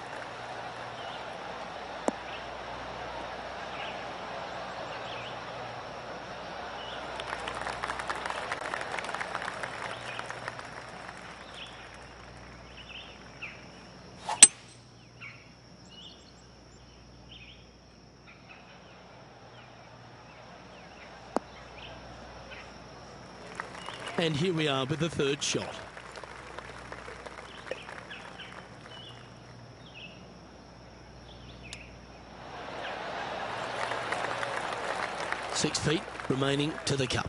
And here we are with the third shot. Six feet remaining to the cup.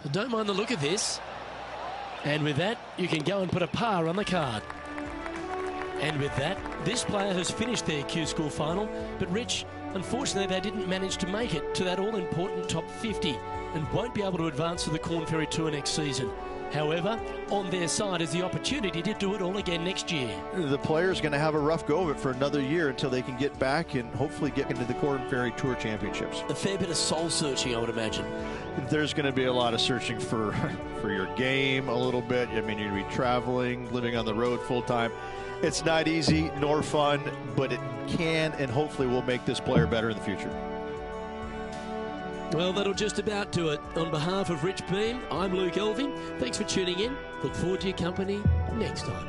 I don't mind the look of this. And with that, you can go and put a par on the card. And with that, this player has finished their Q School final. But Rich, unfortunately, they didn't manage to make it to that all-important top 50 and won't be able to advance to the Korn Ferry Tour next season. However, on their side is the opportunity to do it all again next year. The player's going to have a rough go of it for another year until they can get back and hopefully get into the Korn Ferry Tour Championships. A fair bit of soul searching, I would imagine. There's going to be a lot of searching for your game a little bit. I mean, you're going to be traveling, living on the road full time. It's not easy nor fun, but it can and hopefully will make this player better in the future. Well, that'll just about do it. On behalf of Rich Beem, I'm Luke Elving. Thanks for tuning in. Look forward to your company next time.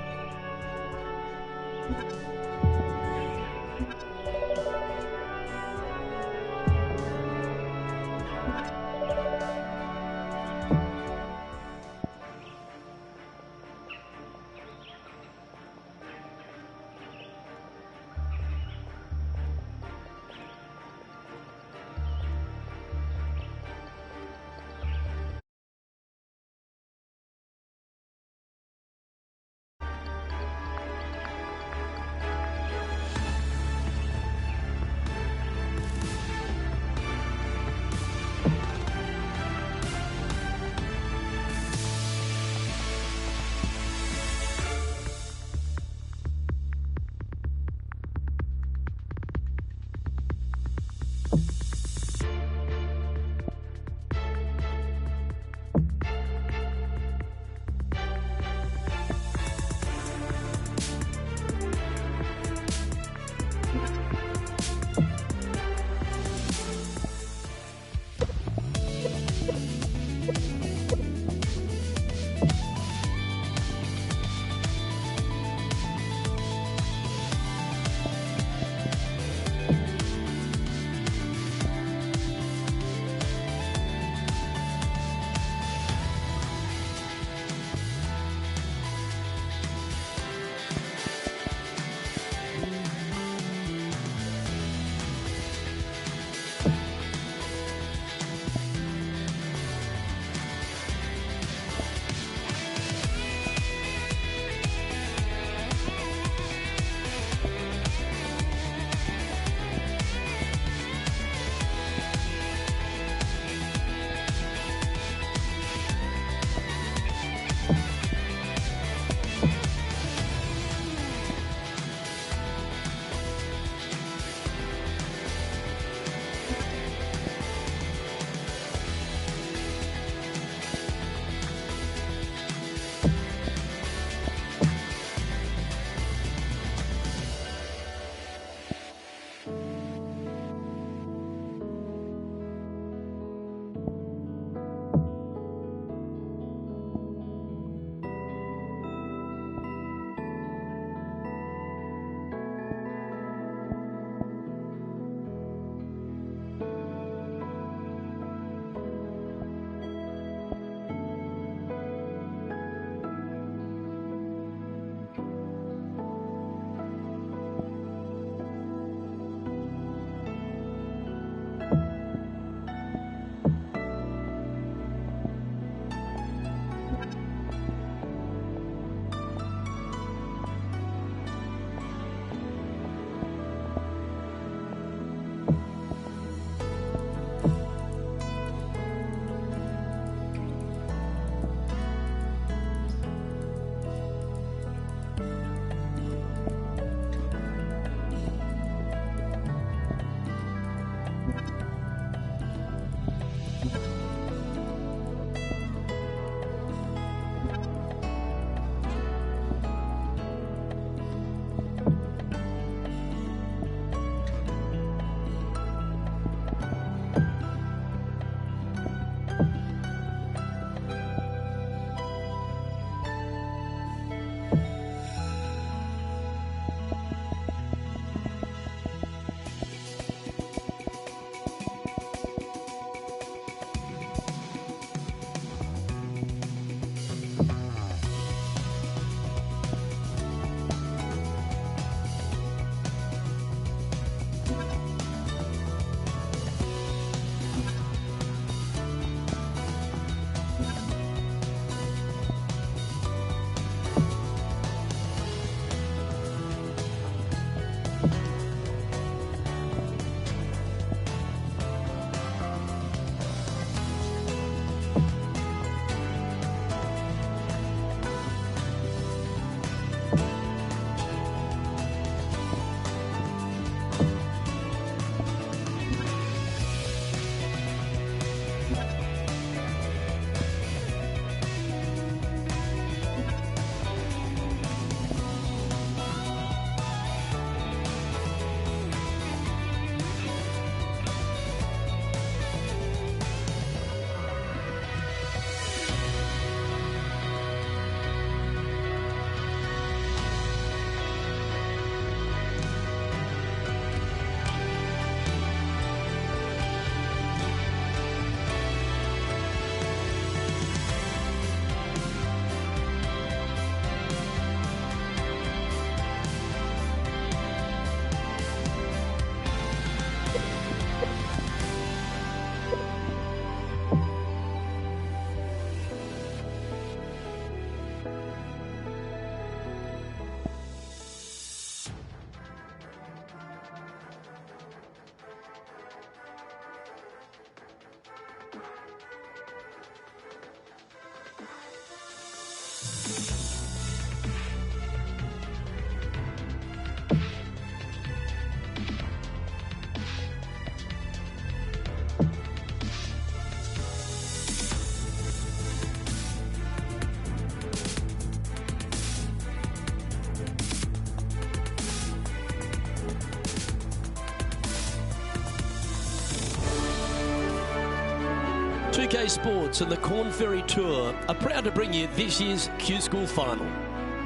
2K Sports and the Corn Ferry Tour are proud to bring you this year's Q School Final.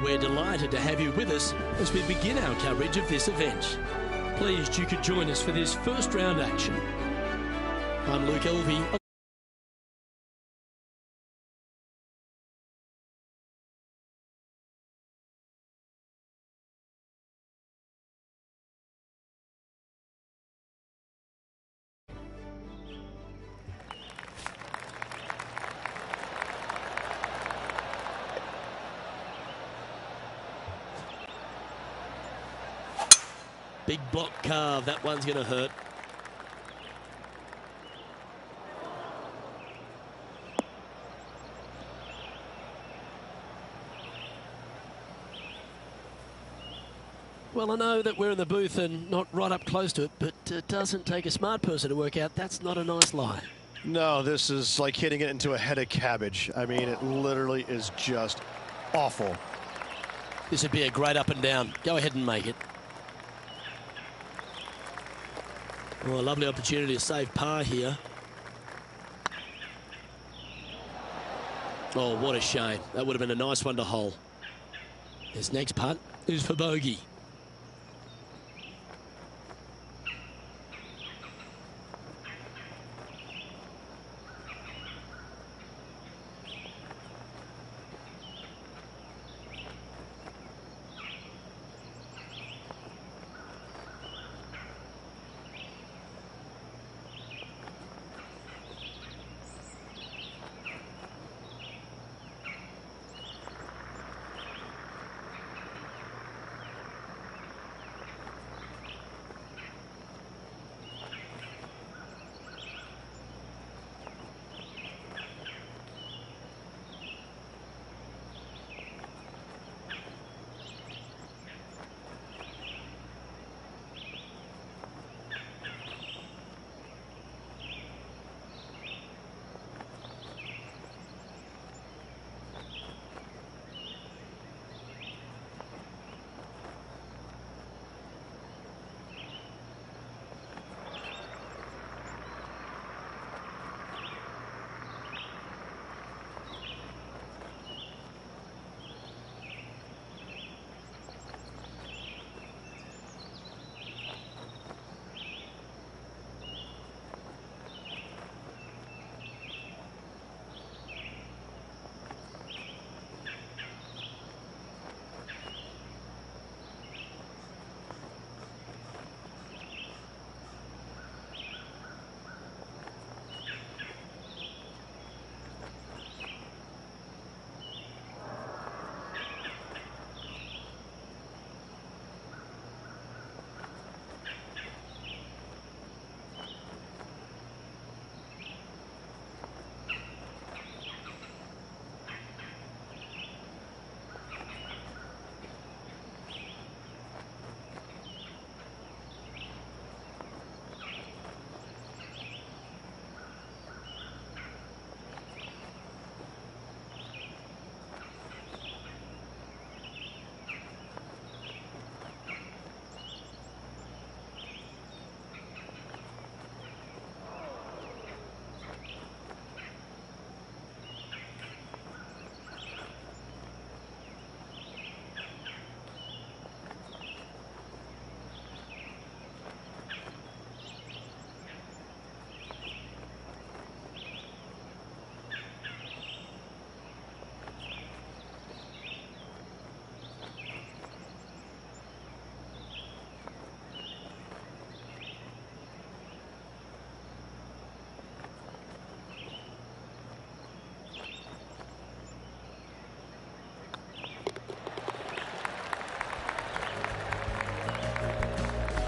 We're delighted to have you with us as we begin our coverage of this event. Pleased you could join us for this first round action. I'm Luke Elvey. Big block carve, that one's going to hurt. Well, I know that we're in the booth and not right up close to it, but it doesn't take a smart person to work out that's not a nice lie. No, this is like hitting it into a head of cabbage. I mean, it literally is just awful. This would be a great up and down. Go ahead and make it. Oh, a lovely opportunity to save par here. Oh, what a shame. That would have been a nice one to hole. This next putt is for bogey.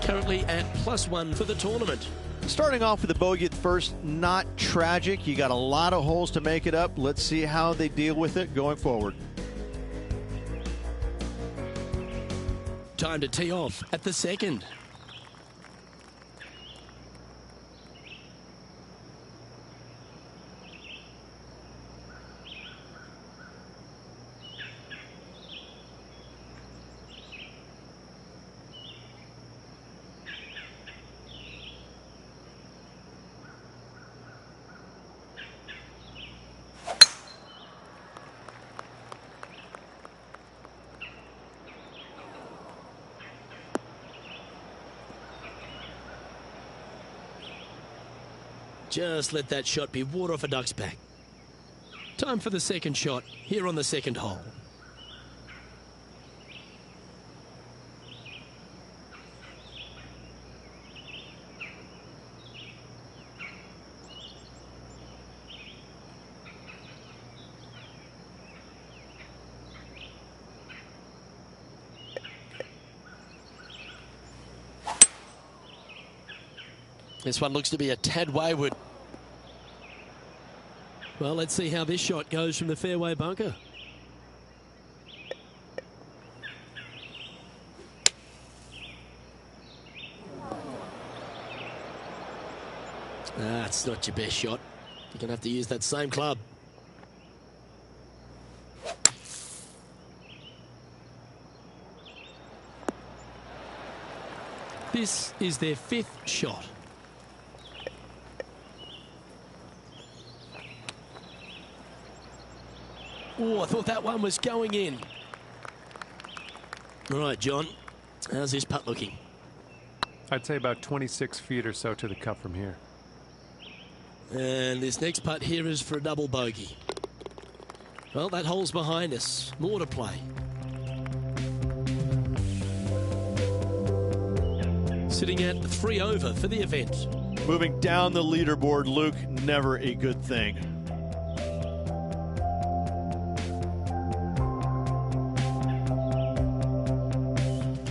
Currently at +1 for the tournament. Starting off with a bogey at first, not tragic. You got a lot of holes to make it up. Let's see how they deal with it going forward. Time to tee off at the second. Just let that shot be water off a duck's back. Time for the second shot here on the second hole. This one looks to be a tad wayward. Well, let's see how this shot goes from the fairway bunker. It's not your best shot. You're going to have to use that same club. This is their fifth shot. Oh, I thought that one was going in. All right, John, how's this putt looking? I'd say about 26 feet or so to the cup from here. And this next putt here is for a double bogey. Well, that hole's behind us. More to play. Sitting at 3 over for the event. Moving down the leaderboard, Luke, never a good thing.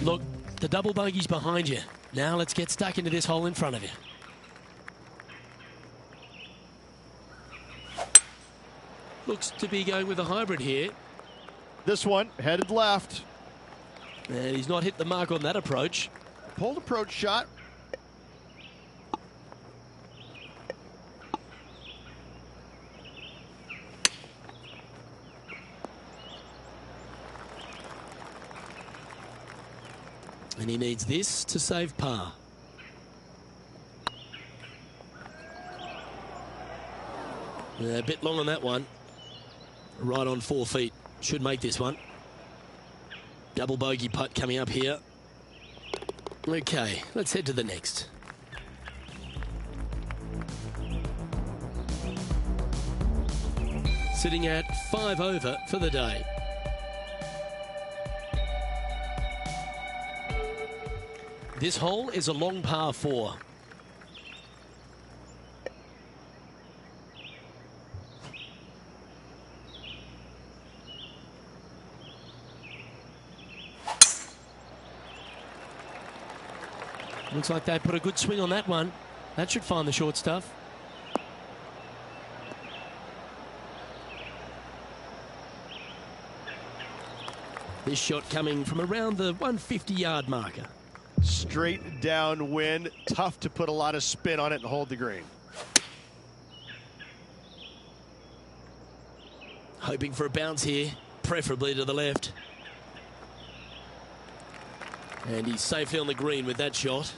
Look, the double bogey's behind you. Now let's get stuck into this hole in front of you. Looks to be going with a hybrid here. This one headed left. And he's not hit the mark on that approach. Pulled approach shot. And he needs this to save par. A bit long on that one. Right on 4 feet. Should make this one. Double bogey putt coming up here. Okay, let's head to the next. Sitting at 5 over for the day. This hole is a long par 4. Looks like they put a good swing on that one. That should find the short stuff. This shot coming from around the 150-yard marker. Straight downwind. Tough to put a lot of spin on it and hold the green. Hoping for a bounce here, preferably to the left. And he's safely on the green with that shot.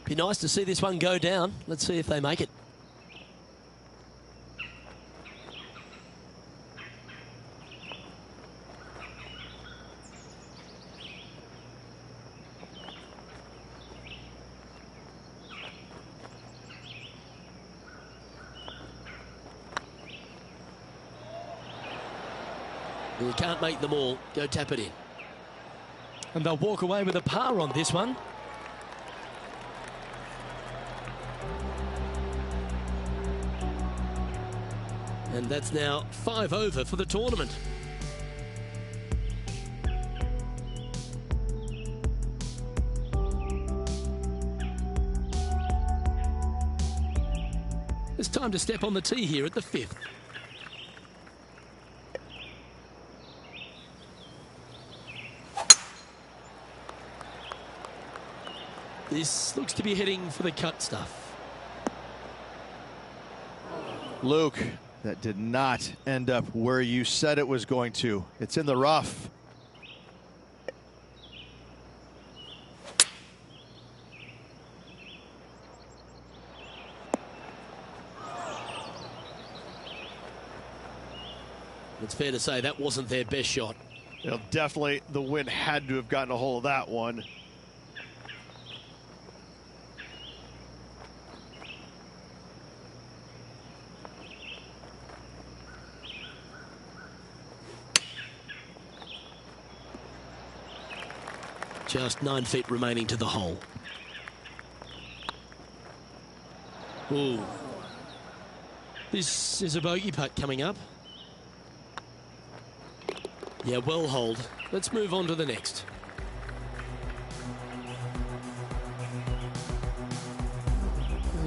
Be nice to see this one go down. Let's see if they make it. You can't make them all. Go tap it in. And they'll walk away with a par on this one. And that's now 5 over for the tournament. It's time to step on the tee here at the 5th. This looks to be heading for the cut stuff. Luke, that did not end up where you said it was going to. It's in the rough. It's fair to say that wasn't their best shot. You know, definitely the wind had to have gotten a hold of that one. Just 9 feet remaining to the hole. Ooh. This is a bogey putt coming up. Yeah, well holed. Let's move on to the next.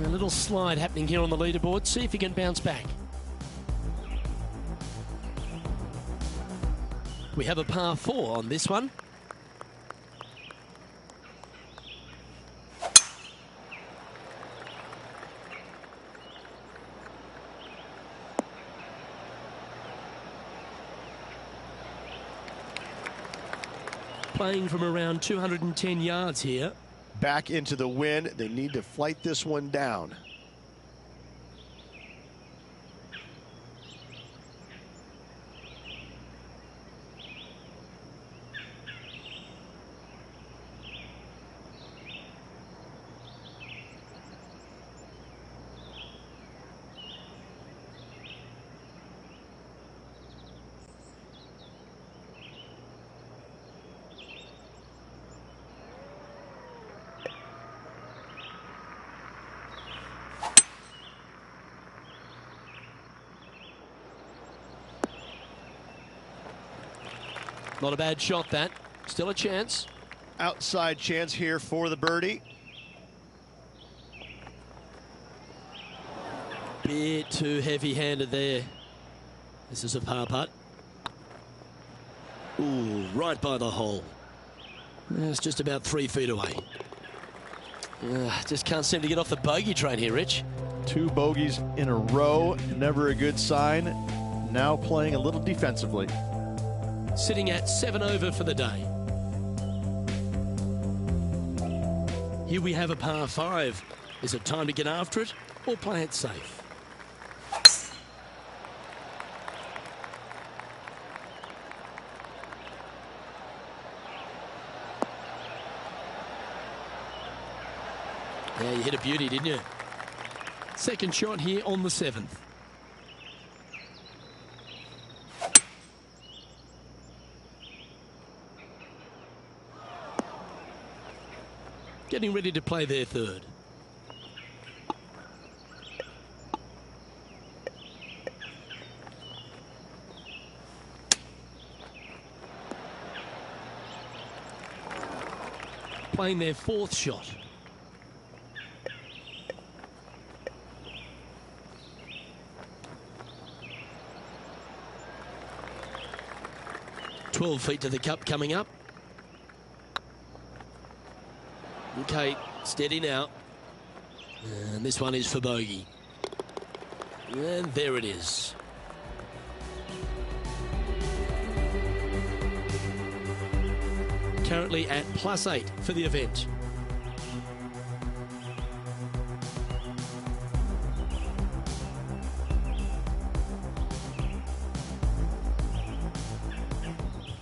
A little slide happening here on the leaderboard. See if he can bounce back. We have a par 4 on this one. Playing from around 210 yards here. Back into the wind. They need to flight this one down. Not a bad shot, that. Still a chance. Outside chance here for the birdie. Bit too heavy-handed there. This is a par putt. Ooh, right by the hole. It's just about 3 feet away. Just can't seem to get off the bogey train here, Rich. 2 bogeys in a row. Never a good sign. Now playing a little defensively. Sitting at 7 over for the day. Here we have a par 5. Is it time to get after it or play it safe? Yeah, you hit a beauty, didn't you? Second shot here on the 7th. Getting ready to play their third. Playing their 4th shot. "12 feet to the cup coming up. Okay, steady now. And this one is for bogey. And there it is. Currently at +8 for the event.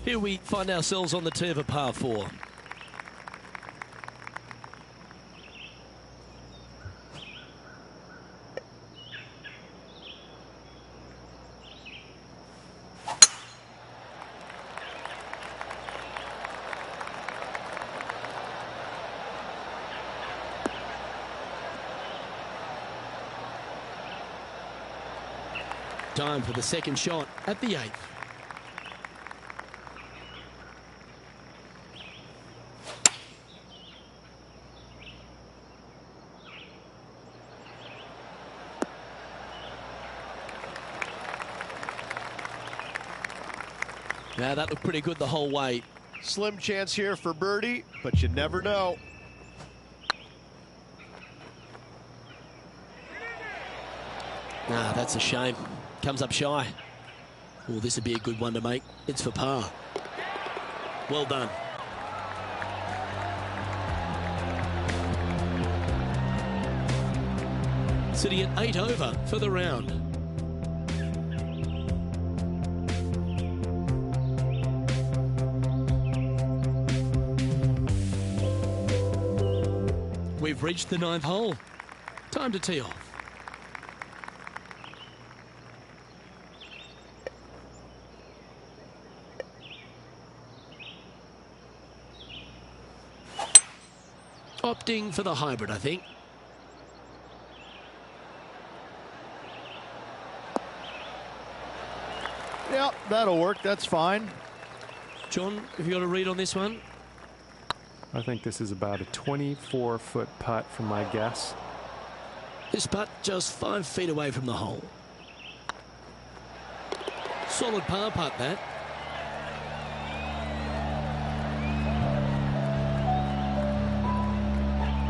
Here we find ourselves on the tee of a par 4. Time for the second shot at the 8th. Now that looked pretty good the whole way. Slim chance here for birdie, but you never know. That's a shame. Comes up shy. Oh, this would be a good one to make. It's for par. Well done. Sitting at 8 over for the round. We've reached the 9th hole. Time to tee off. Opting for the hybrid, I think. Yeah, that'll work. That's fine. John, have you got a read on this one? I think this is about a 24-foot putt from my guess. This putt just 5 feet away from the hole. Solid par putt, that.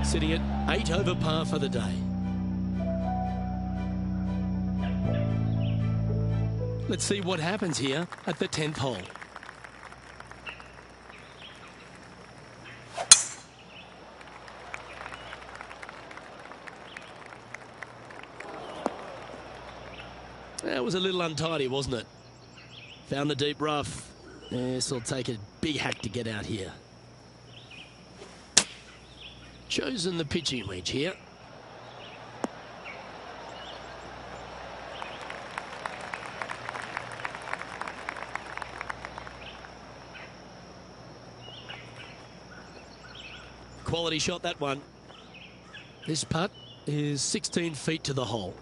Sitting at 8 over par for the day. Let's see what happens here at the 10th hole. That was a little untidy, wasn't it? Found the deep rough. This will take a big hack to get out here. Chosen the pitching wedge here. Quality shot, that one. This putt is 16 feet to the hole.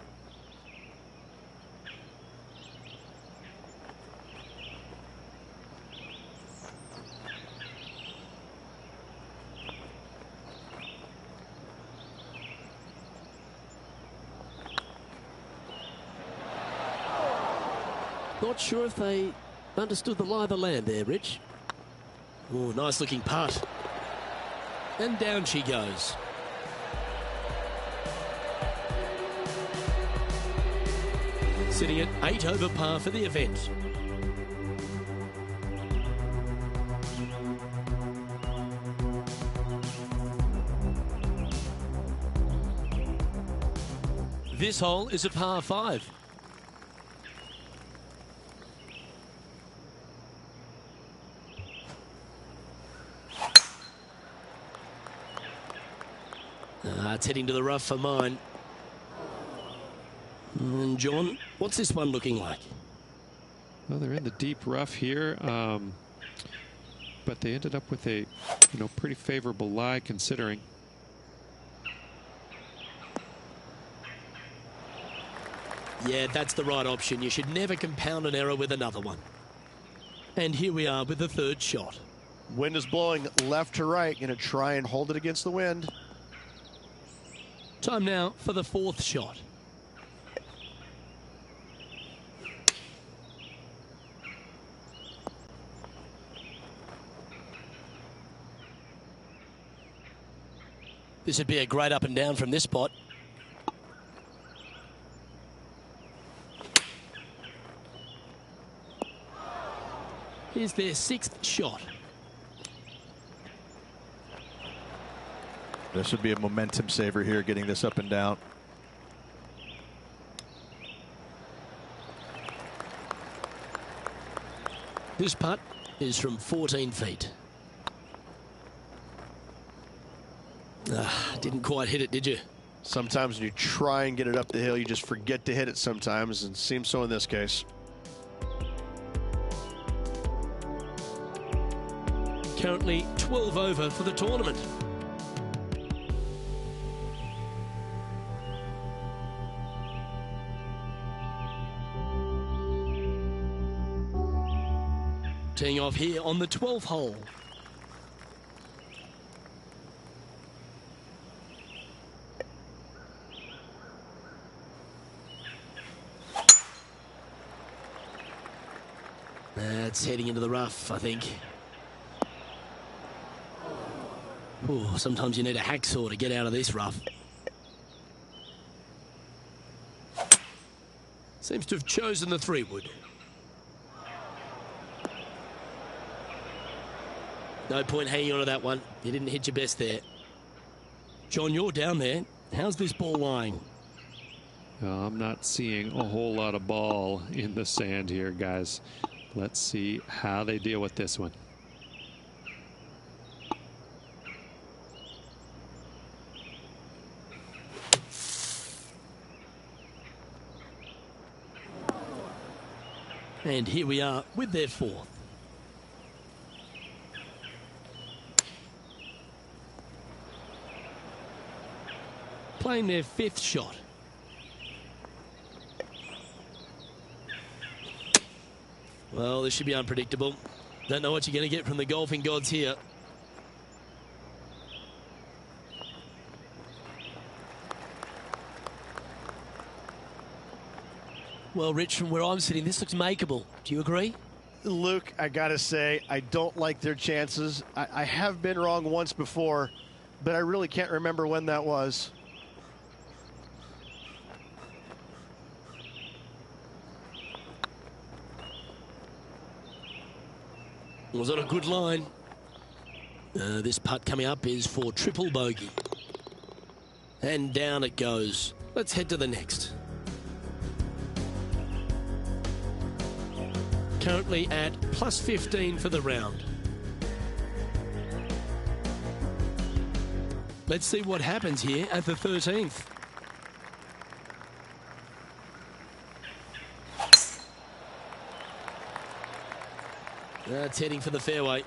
Not sure if they understood the lie of the land there, Rich. Oh, nice looking putt. And down she goes. Sitting at 8 over par for the event. This hole is a par 5. It's heading to the rough for mine. And John, what's this one looking like? Well, they're in the deep rough here, but they ended up with a, pretty favorable lie considering. Yeah, that's the right option. You should never compound an error with another one. And here we are with the third shot. Wind is blowing left to right. Going to try and hold it against the wind. Time now for the fourth shot. This would be a great up and down from this spot. Here's their sixth shot. This would be a momentum saver here, getting this up and down. This putt is from 14 feet. Didn't quite hit it, did you? Sometimes when you try and get it up the hill, you just forget to hit it sometimes, and it seems so in this case. Currently 12 over for the tournament. Teeing off here on the 12th hole. That's heading into the rough, I think. Ooh, sometimes you need a hacksaw to get out of this rough. Seems to have chosen the 3-wood. No point hanging on to that one. You didn't hit your best there. John, you're down there. How's this ball lying? I'm not seeing a whole lot of ball in the sand here, guys. Let's see how they deal with this one. And here we are with their fourth. playing their 5th shot. Well, this should be unpredictable. Don't know what you're going to get from the golfing gods here. Well, Rich, from where I'm sitting, this looks makeable. Do you agree? Luke, I got to say, I don't like their chances. I have been wrong once before, but I really can't remember when that was. Was on a good line. This putt coming up is for triple bogey. And down it goes. Let's head to the next. Currently at plus 15 for the round. Let's see what happens here at the 13th. That's heading for the fairway.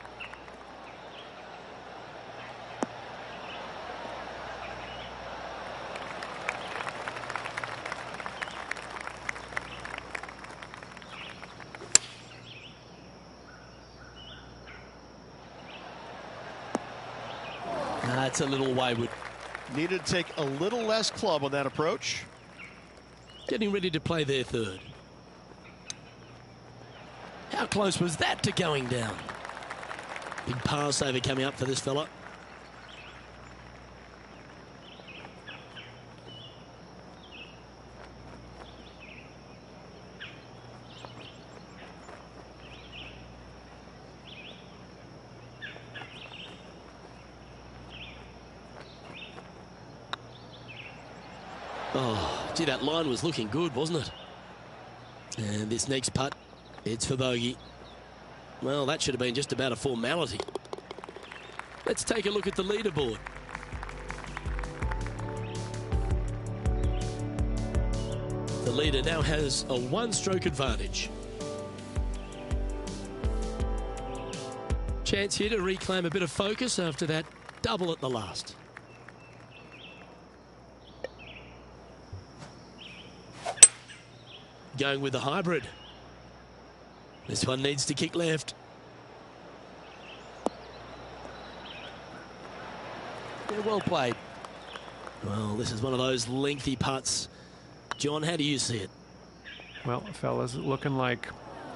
That's a little wayward. Needed to take a little less club on that approach. Getting ready to play their 3rd. How close was that to going down? Big pass over coming up for this fella. Oh, gee, that line was looking good, wasn't it? And this next putt, it's for bogey. Well, that should have been just about a formality. Let's take a look at the leaderboard. The leader now has a 1-stroke advantage. Chance here to reclaim a bit of focus after that double at the last. Going with the hybrid. This one needs to kick left. Yeah, well played. Well, this is one of those lengthy putts. John, how do you see it? Well, fellas, looking like,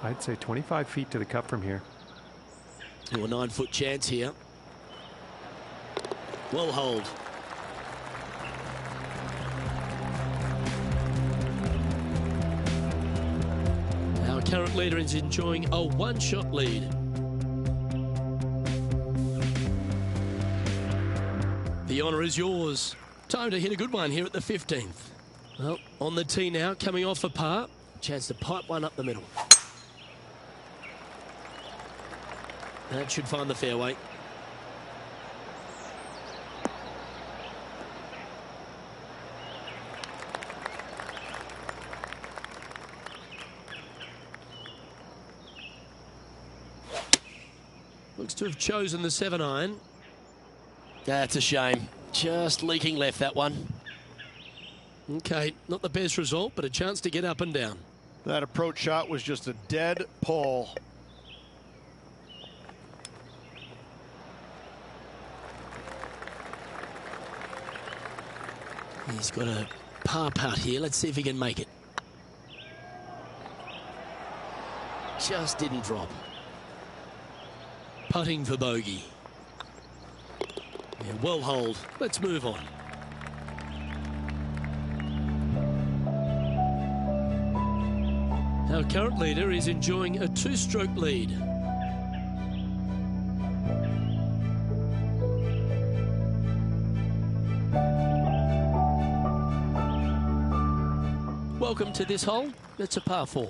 I'd say 25 feet to the cup from here. A 9-foot chance here. Well hold. Our current leader is enjoying a 1-shot lead. The honour is yours. Time to hit a good one here at the 15th. Well, on the tee now, coming off a par. Chance to pipe one up the middle. That should find the fairway. Looks to have chosen the 7-iron. That's a shame. Just leaking left, that one. Okay, not the best result, but a chance to get up and down. That approach shot was just a dead pull. He's got a par putt here. Let's see if he can make it. Just didn't drop. Putting for bogey. Yeah, well hold. Let's move on. Our current leader is enjoying a 2-stroke lead. Welcome to this hole. It's a par 4.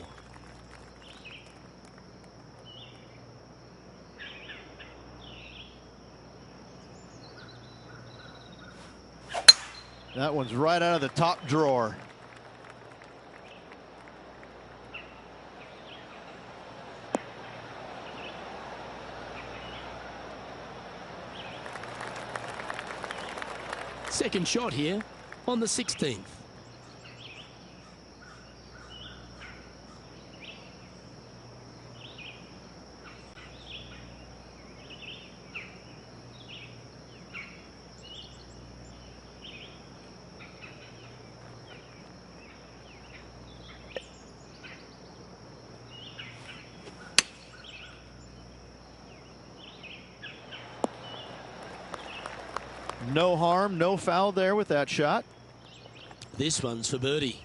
That one's right out of the top drawer. Second shot here. on the 16th. No harm, no foul there with that shot. This one's for birdie.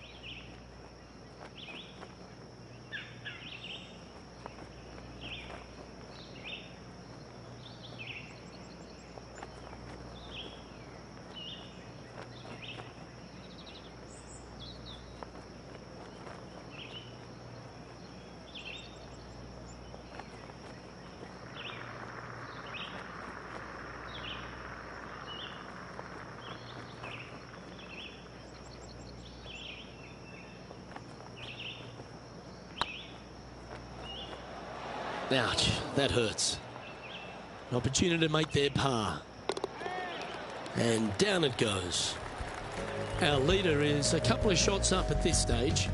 Ouch, that hurts. An opportunity to make their par. And down it goes. Our leader is a couple of shots up at this stage.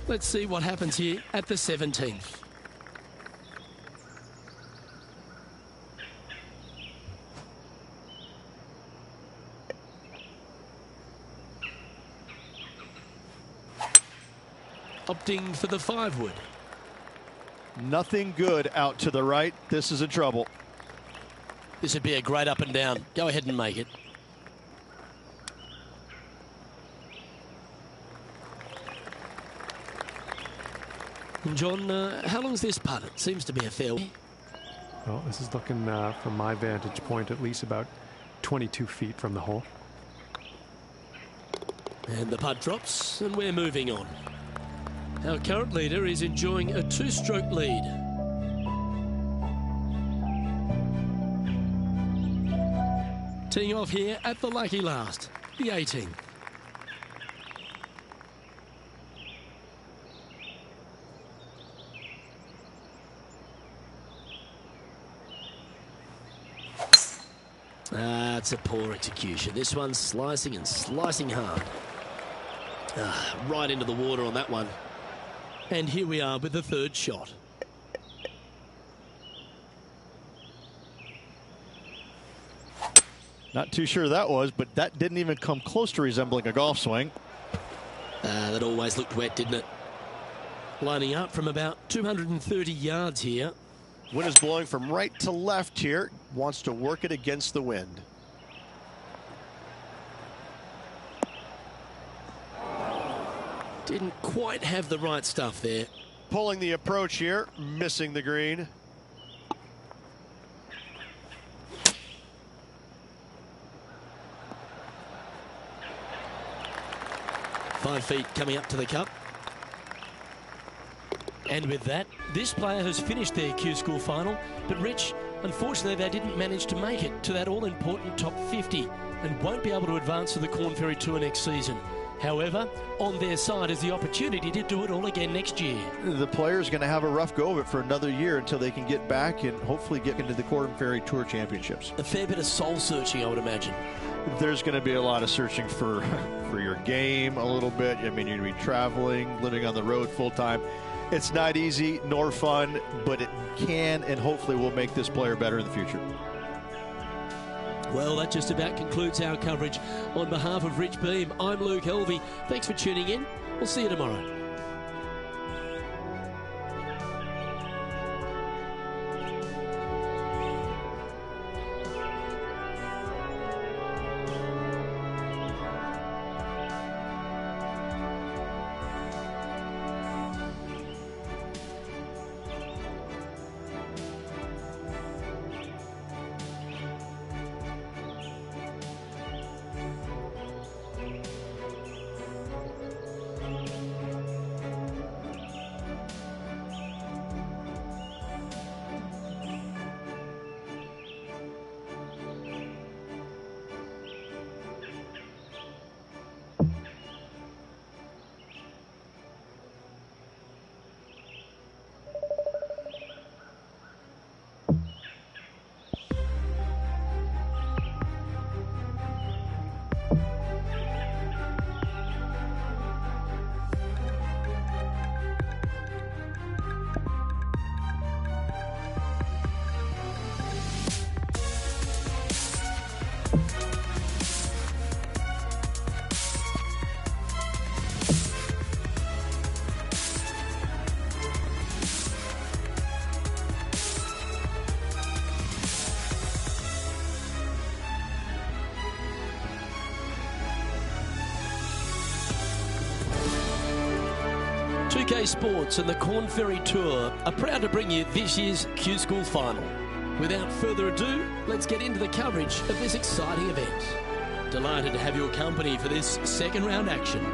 Let's see what happens here at the 17th. Opting for the 5-wood. Nothing good out to the right. This is in trouble. This would be a great up and down. Go ahead and make it. And John, how long's this putt? It seems to be a fair one. Well, this is looking, from my vantage point, at least about 22 feet from the hole. And the putt drops, and we're moving on. Our current leader is enjoying a 2-stroke lead. Teeing off here at the lucky last, the 18th. It's a poor execution. This one's slicing and slicing hard. Right into the water on that one. And here we are with the 3rd shot. Not too sure that was, but that didn't even come close to resembling a golf swing. That always looked wet, didn't it? Lining up from about 230 yards here. Wind is blowing from right to left here. Wants to work it against the wind. Didn't quite have the right stuff there. Pulling the approach here, missing the green. Five feet coming up to the cup. And with that, this player has finished their Q School final. But Rich, unfortunately, they didn't manage to make it to that all-important top 50 and won't be able to advance to the Korn Ferry Tour next season. However, on their side is the opportunity to do it all again next year. The player's going to have a rough go of it for another year until they can get back and hopefully get into the Korn Ferry Tour Championships. A fair bit of soul-searching, I would imagine. There's going to be a lot of searching for your game a little bit. I mean, you're going to be traveling, living on the road full-time. It's not easy nor fun, but it can and hopefully will make this player better in the future. Well, that just about concludes our coverage. On behalf of Rich Beem, I'm Luke Helvey. Thanks for tuning in. We'll see you tomorrow. UK Sports and the Corn Ferry Tour are proud to bring you this year's Q School Final. Without further ado, let's get into the coverage of this exciting event. Delighted to have your company for this second round action.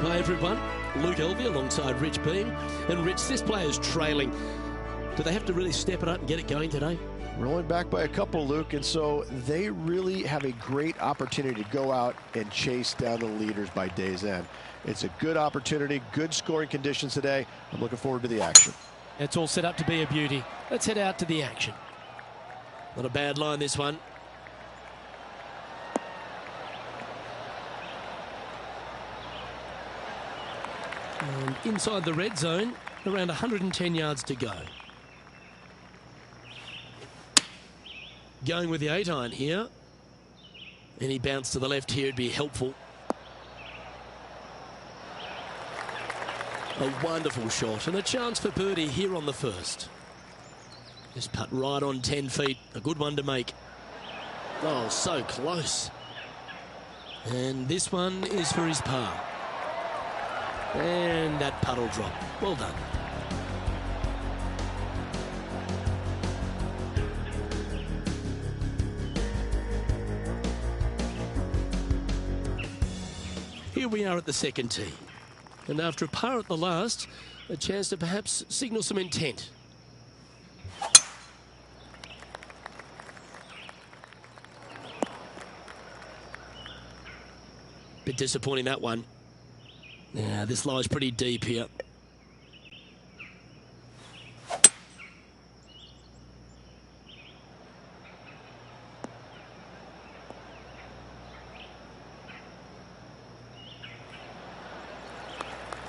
Hi everyone, Luke Elvey alongside Rich Beam. And Rich, this player's trailing. Do they have to really step it up and get it going today? Rolling back by a couple, Luke, and so they really have a great opportunity to go out and chase down the leaders by day's end. It's a good opportunity, good scoring conditions today. I'm looking forward to the action. It's all set up to be a beauty. Let's head out to the action. Not a bad line, this one. And inside the red zone, around 110 yards to go. Going with the 8-iron here. Any bounce to the left here would be helpful. A wonderful shot and a chance for birdie here on the first. Just putt right on 10 feet. A good one to make. Oh, so close. And this one is for his par. And that putt will drop. Well done. Here we are at the second tee. And after a par at the last, a chance to perhaps signal some intent. Bit disappointing, that one. Yeah, this lies pretty deep here.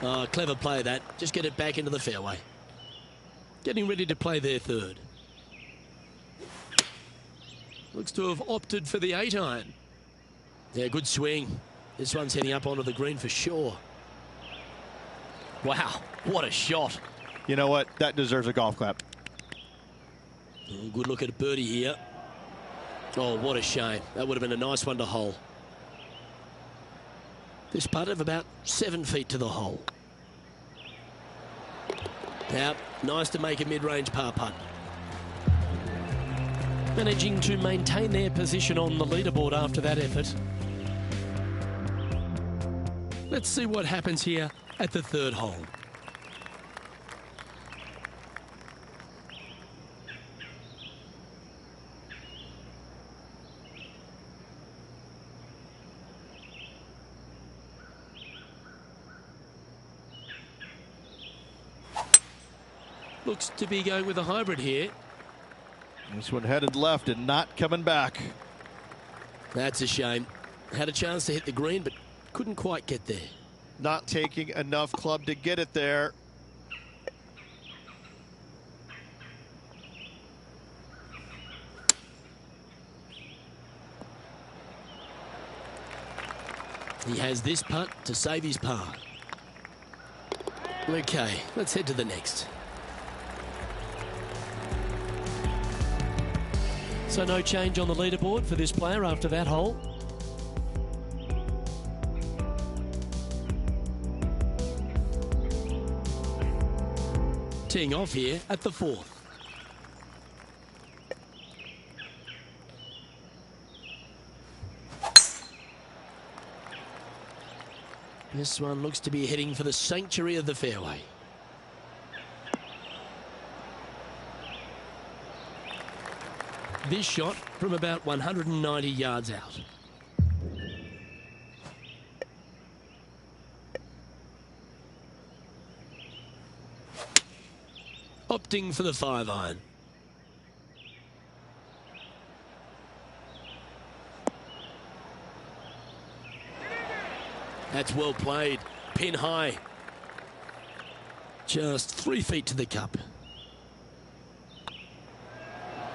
Oh, clever play that. Just get it back into the fairway. Getting ready to play their third. Looks to have opted for the 8-iron. Yeah, good swing. This one's heading up onto the green for sure. Wow, what a shot. You know what? That deserves a golf clap. Oh, good look at birdie here. Oh, what a shame. That would have been a nice one to hole. This putt of about 7 feet to the hole. Now, nice to make a mid-range par putt. Managing to maintain their position on the leaderboard after that effort. Let's see what happens here at the third hole. Looks to be going with a hybrid here. This one headed left and not coming back. That's a shame. Had a chance to hit the green, but couldn't quite get there. Not taking enough club to get it there. He has this putt to save his par. Okay, let's head to the next. So no change on the leaderboard for this player after that hole. Teeing off here at the fourth. This one looks to be heading for the sanctuary of the fairway. This shot from about 190 yards out. Opting for the 5-iron. That's well played. Pin high. Just 3 feet to the cup.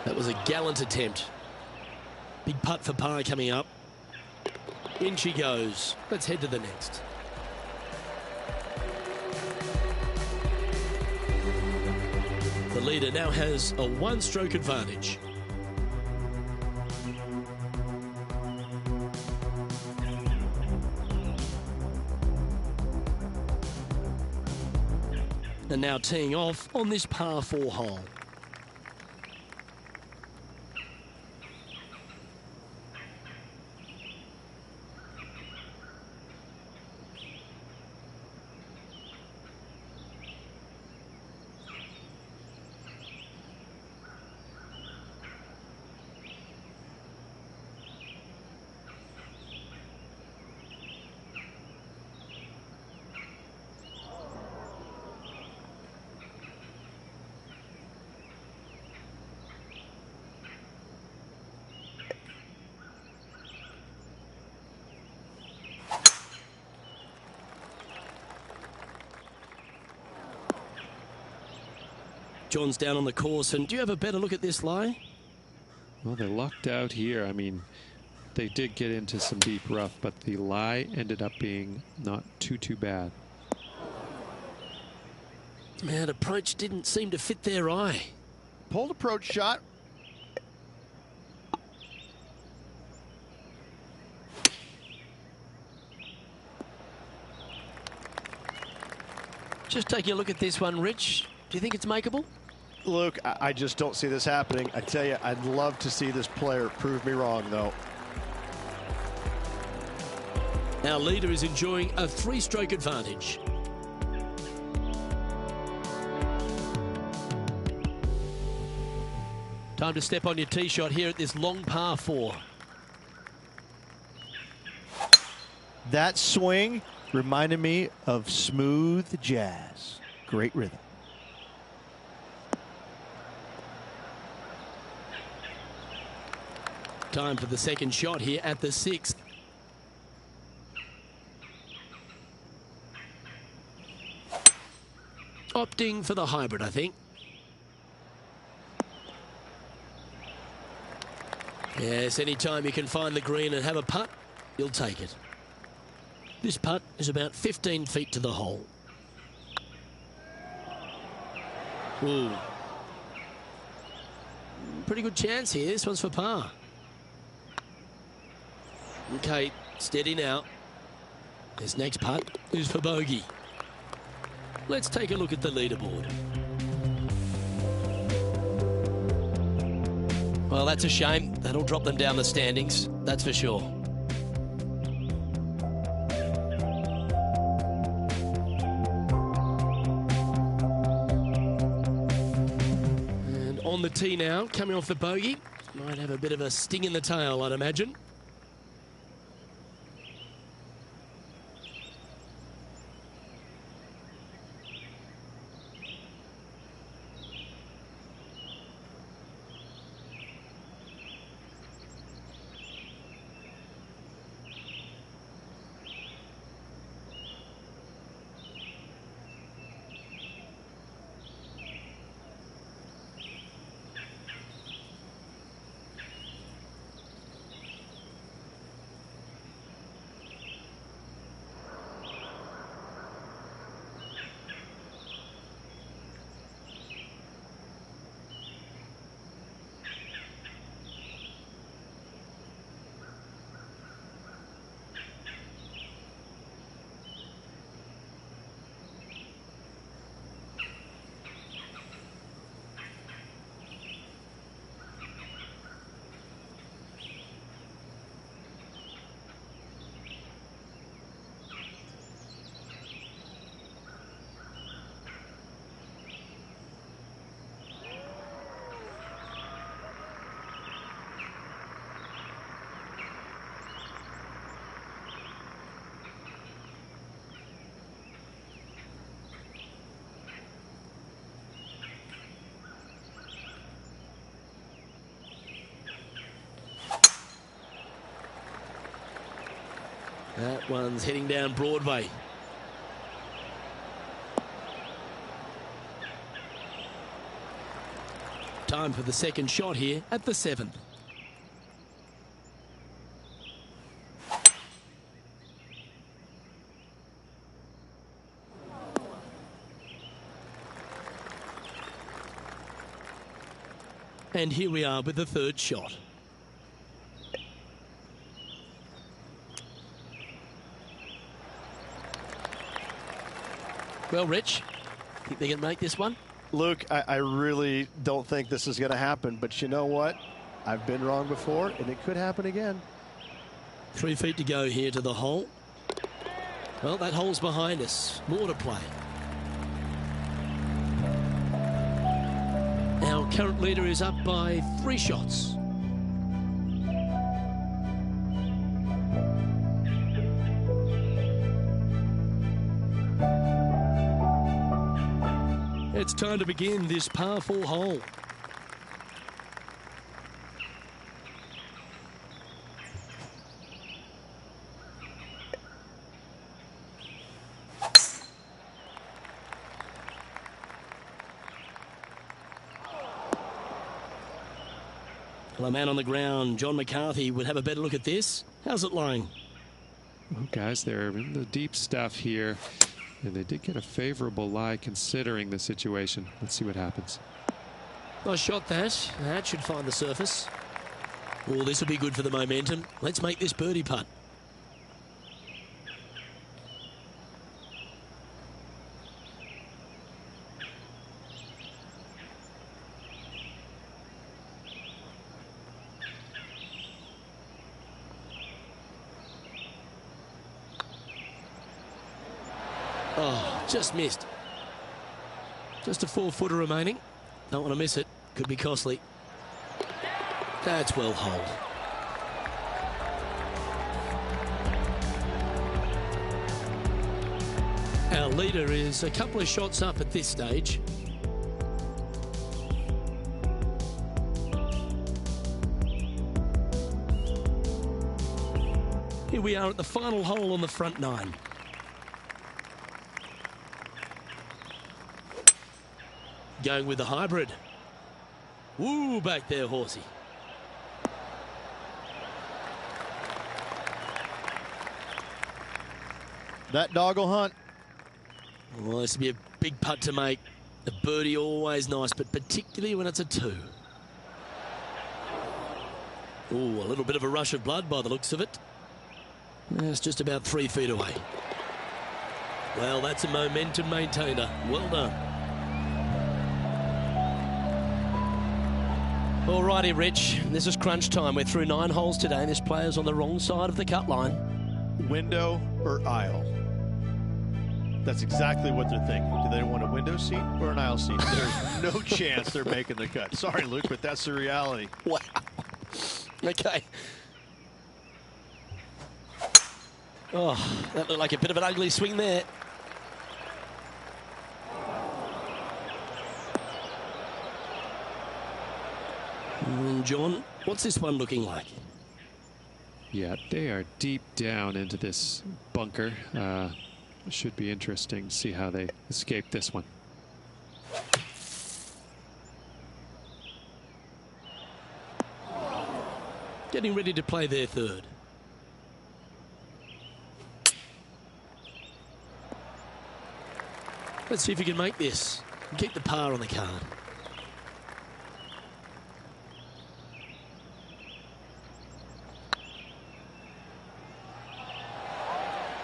That was a gallant attempt. Big putt for par coming up. In she goes. Let's head to the next. The leader now has a 1-stroke advantage. And now teeing off on this par 4 hole. John's down on the course, and do you have a better look at this lie? Well, they lucked out here. I mean, they did get into some deep rough, but the lie ended up being not too bad. That approach didn't seem to fit their eye. Pulled approach shot. Just taking a look at this one, Rich. Do you think it's makeable? Luke, I just don't see this happening. I tell you, I'd love to see this player prove me wrong, though. Our leader is enjoying a 3-stroke advantage. Time to step on your tee shot here at this long par 4. That swing reminded me of smooth jazz. Great rhythm. Time for the second shot here at the 6th. Opting for the hybrid, I think. Yes, anytime you can find the green and have a putt, you'll take it. This putt is about 15 feet to the hole. Ooh. Pretty good chance here. This one's for par. Okay, steady now. This next putt is for bogey. Let's take a look at the leaderboard. Well, that's a shame. That'll drop them down the standings, that's for sure. And on the tee now, coming off the bogey. Might have a bit of a sting in the tail, I'd imagine. That one's heading down Broadway. Time for the second shot here at the 7th. And here we are with the third shot. Well, Rich, Think they can make this one? Luke, I really don't think this is going to happen, but you know what? I've been wrong before, and it could happen again. 3 feet to go here to the hole. Well, that hole's behind us. More to play. Our current leader is up by 3 shots. It's time to begin this par 4 hole. Well, a man on the ground, John McCarthy, would have a better look at this. How's it lying? Well, guys, they're in the deep stuff here, and they did get a favorable lie considering the situation. Let's see what happens. Nice shot, that. That should find the surface. Oh, this will be good for the momentum. Let's make this birdie putt. Oh, just missed. Just a 4-footer remaining. Don't want to miss it. Could be costly. That's well holed. Our leader is a couple of shots up at this stage. Here we are at the final hole on the front 9. Going with the hybrid. Woo, back there, horsey. That dog will hunt. Well, this will be a big putt to make. A birdie always nice, but particularly when it's a 2. Ooh, a little bit of a rush of blood by the looks of it. It's just about 3 feet away. Well, that's a momentum maintainer. Well done. Alrighty, Rich. This is crunch time. We're through 9 holes today. This player's on the wrong side of the cut line. Window or aisle? That's exactly what they're thinking. Do they want a window seat or an aisle seat? There's no chance they're making the cut. Sorry, Luke, but that's the reality. Wow. Okay. Oh, that looked like a bit of an ugly swing there. And John, what's this one looking like? Yeah, they are deep down into this bunker. Should be interesting to see how they escape this one. Getting ready to play their 3rd. Let's see if we can make this. Keep the par on the card.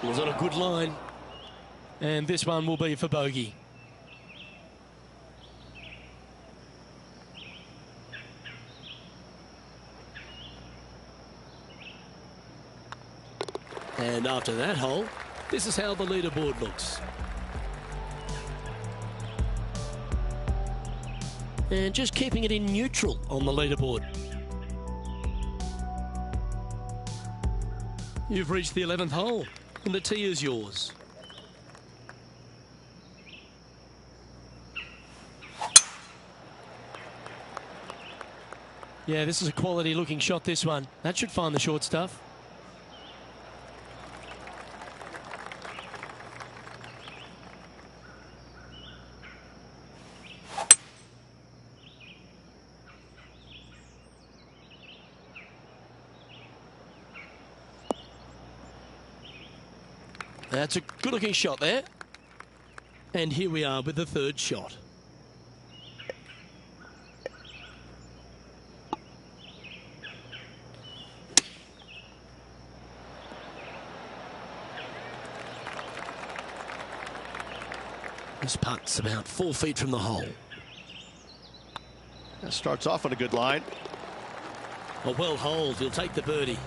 It was on a good line. And this one will be for bogey. And after that hole, this is how the leaderboard looks. And just keeping it in neutral on the leaderboard. You've reached the 11th hole, and the tee is yours. Yeah, this is a quality looking shot, this one. That should find the short stuff. That's a good looking shot there. And here we are with the 3rd shot. This putt's about 4 feet from the hole. That starts off on a good line. A well holed, he'll take the birdie.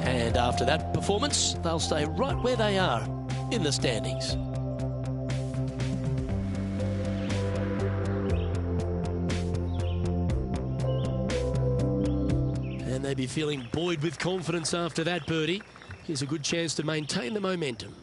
And after that performance, they'll stay right where they are in the standings. And they'd be feeling buoyed with confidence after that birdie. Here's a good chance to maintain the momentum.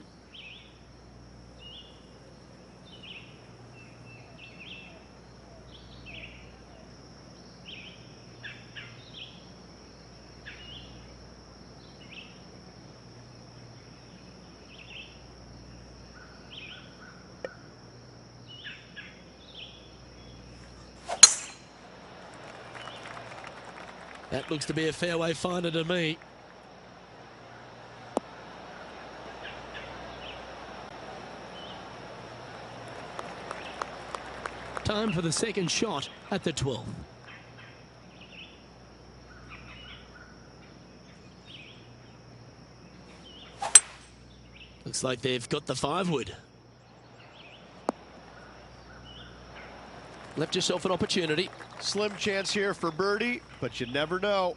That looks to be a fairway finder to me. Time for the second shot at the 12th. Looks like they've got the 5-wood. Left yourself an opportunity. Slim chance here for birdie, but you never know.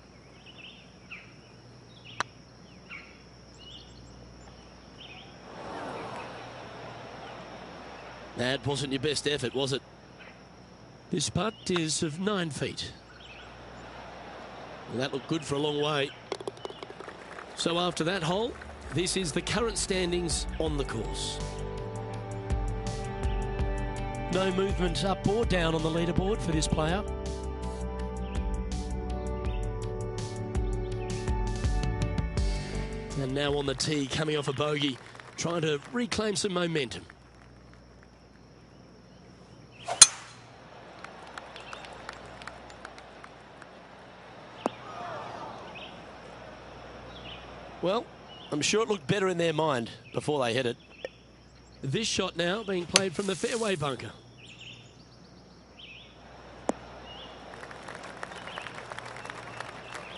That wasn't your best effort, was it? This putt is of 9 feet. Well, that looked good for a long way. So after that hole, this is the current standings on the course. No movement up or down on the leaderboard for this player. And now on the tee, coming off a bogey, trying to reclaim some momentum. Well, I'm sure it looked better in their mind before they hit it. This shot now being played from the fairway bunker.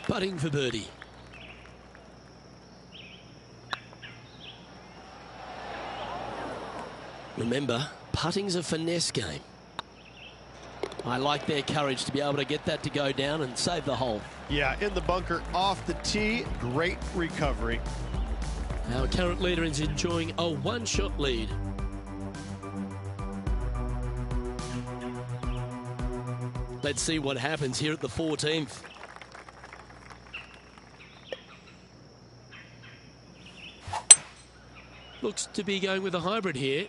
Putting for birdie. Remember, putting's a finesse game. I like their courage to be able to get that to go down and save the hole. Yeah, in the bunker, off the tee, great recovery. Our current leader is enjoying a one-shot lead. Let's see what happens here at the 14th. Looks to be going with a hybrid here.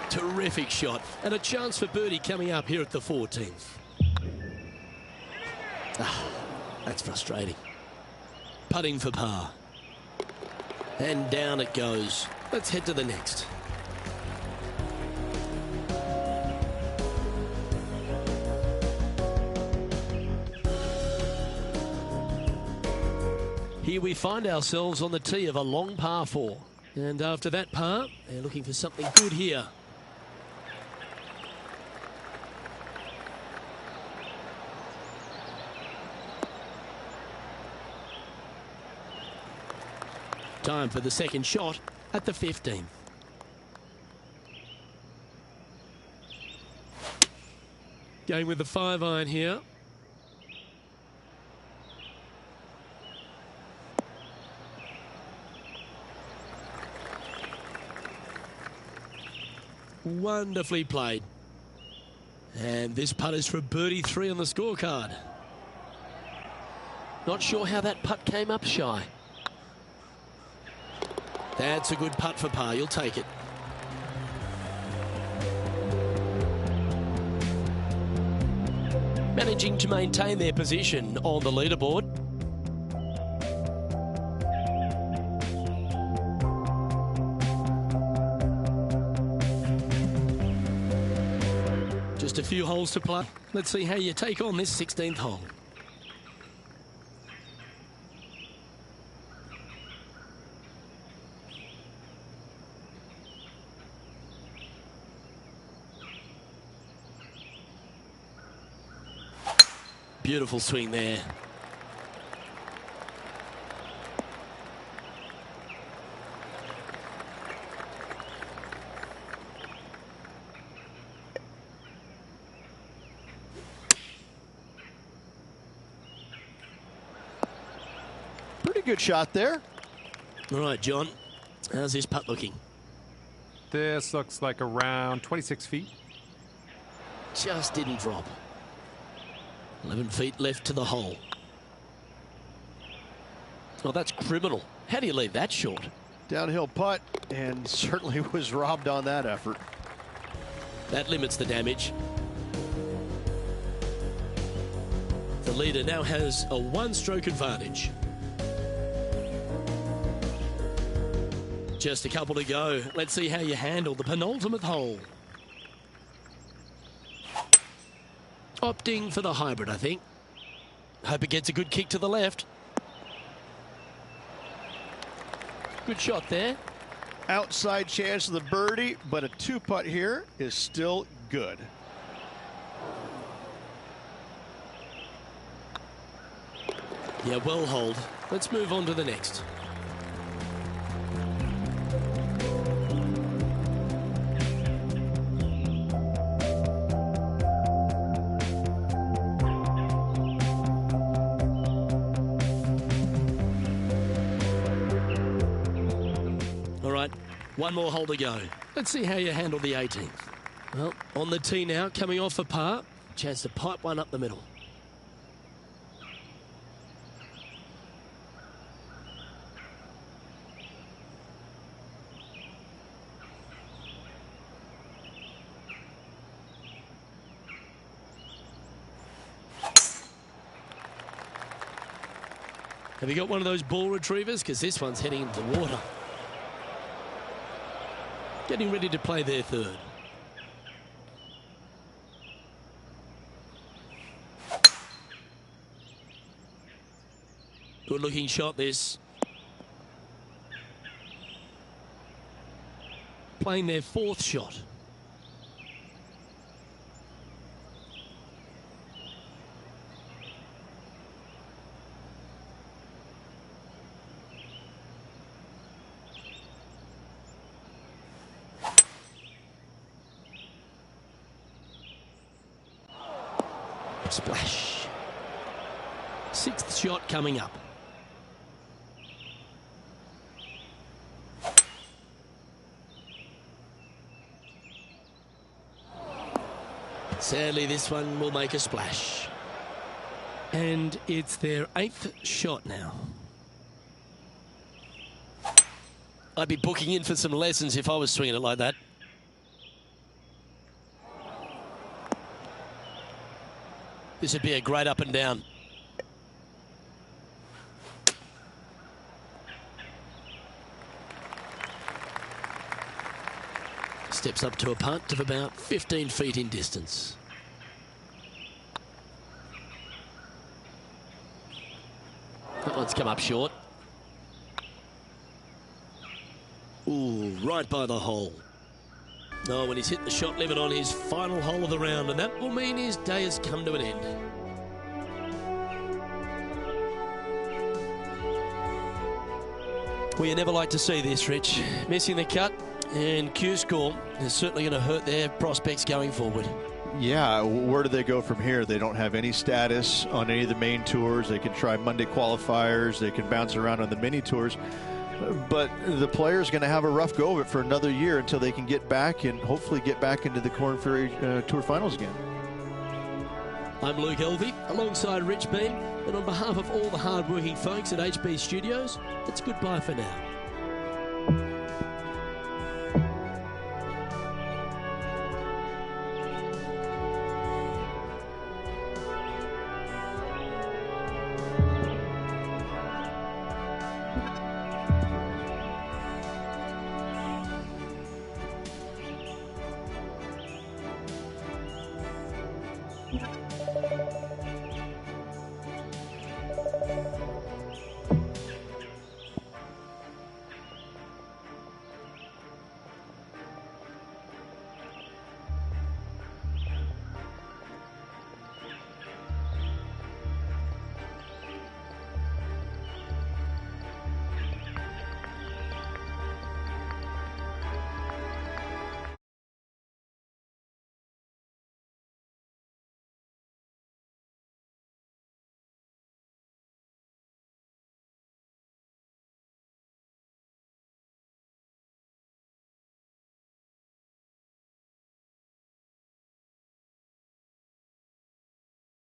Terrific shot, and a chance for birdie coming up here at the 14th. That's frustrating. Putting for par. And down it goes. Let's head to the next. Here we find ourselves on the tee of a long par 4. And after that par, they're looking for something good here. Time for the second shot at the 15th. Going with the 5-iron here. Wonderfully played. And this putt is for birdie 3 on the scorecard. Not sure how that putt came up shy. That's a good putt for par. You'll take it. Managing to maintain their position on the leaderboard. Just a few holes to play. Let's see how you take on this 16th hole. Beautiful swing there. Pretty good shot there. All right, John. How's this putt looking? This looks like around 26 feet. Just didn't drop. 11 feet left to the hole. Oh, that's criminal. How do you leave that short? Downhill putt, and certainly was robbed on that effort. That limits the damage. The leader now has a one-stroke advantage. Just a couple to go. Let's see how you handle the penultimate hole. Opting for the hybrid, I think. Hope it gets a good kick to the left. Good shot there. Outside chance of the birdie, but a two-putt here is still good. Yeah, well holed. Let's move on to the next. One more hole to go. Let's see how you handle the 18th. Well, on the tee now, coming off for par. Chance to pipe one up the middle. Have you got one of those ball retrievers? Because this one's heading into the water. Getting ready to play their third. Good looking shot this. Playing their fourth shot. Splash. Sixth shot coming up. Sadly, this one will make a splash. And it's their 8th shot now. I'd be booking in for some lessons if I was swinging it like that. This would be a great up and down. Steps up to a putt of about 15 feet in distance. That one's come up short. Ooh, right by the hole. Oh, when he's hit the shot limit on his final hole of the round, and that will mean his day has come to an end. Well, you never like to see this, Rich. Missing the cut, and Q School is certainly going to hurt their prospects going forward. Yeah, where do they go from here? They don't have any status on any of the main tours. They can try Monday qualifiers. They can bounce around on the mini tours. But the player's going to have a rough go of it for another year until they can get back and hopefully get back into the Korn Ferry Tour Finals again. I'm Luke Elvey, alongside Rich Beam, and on behalf of all the hard-working folks at HB Studios, it's goodbye for now.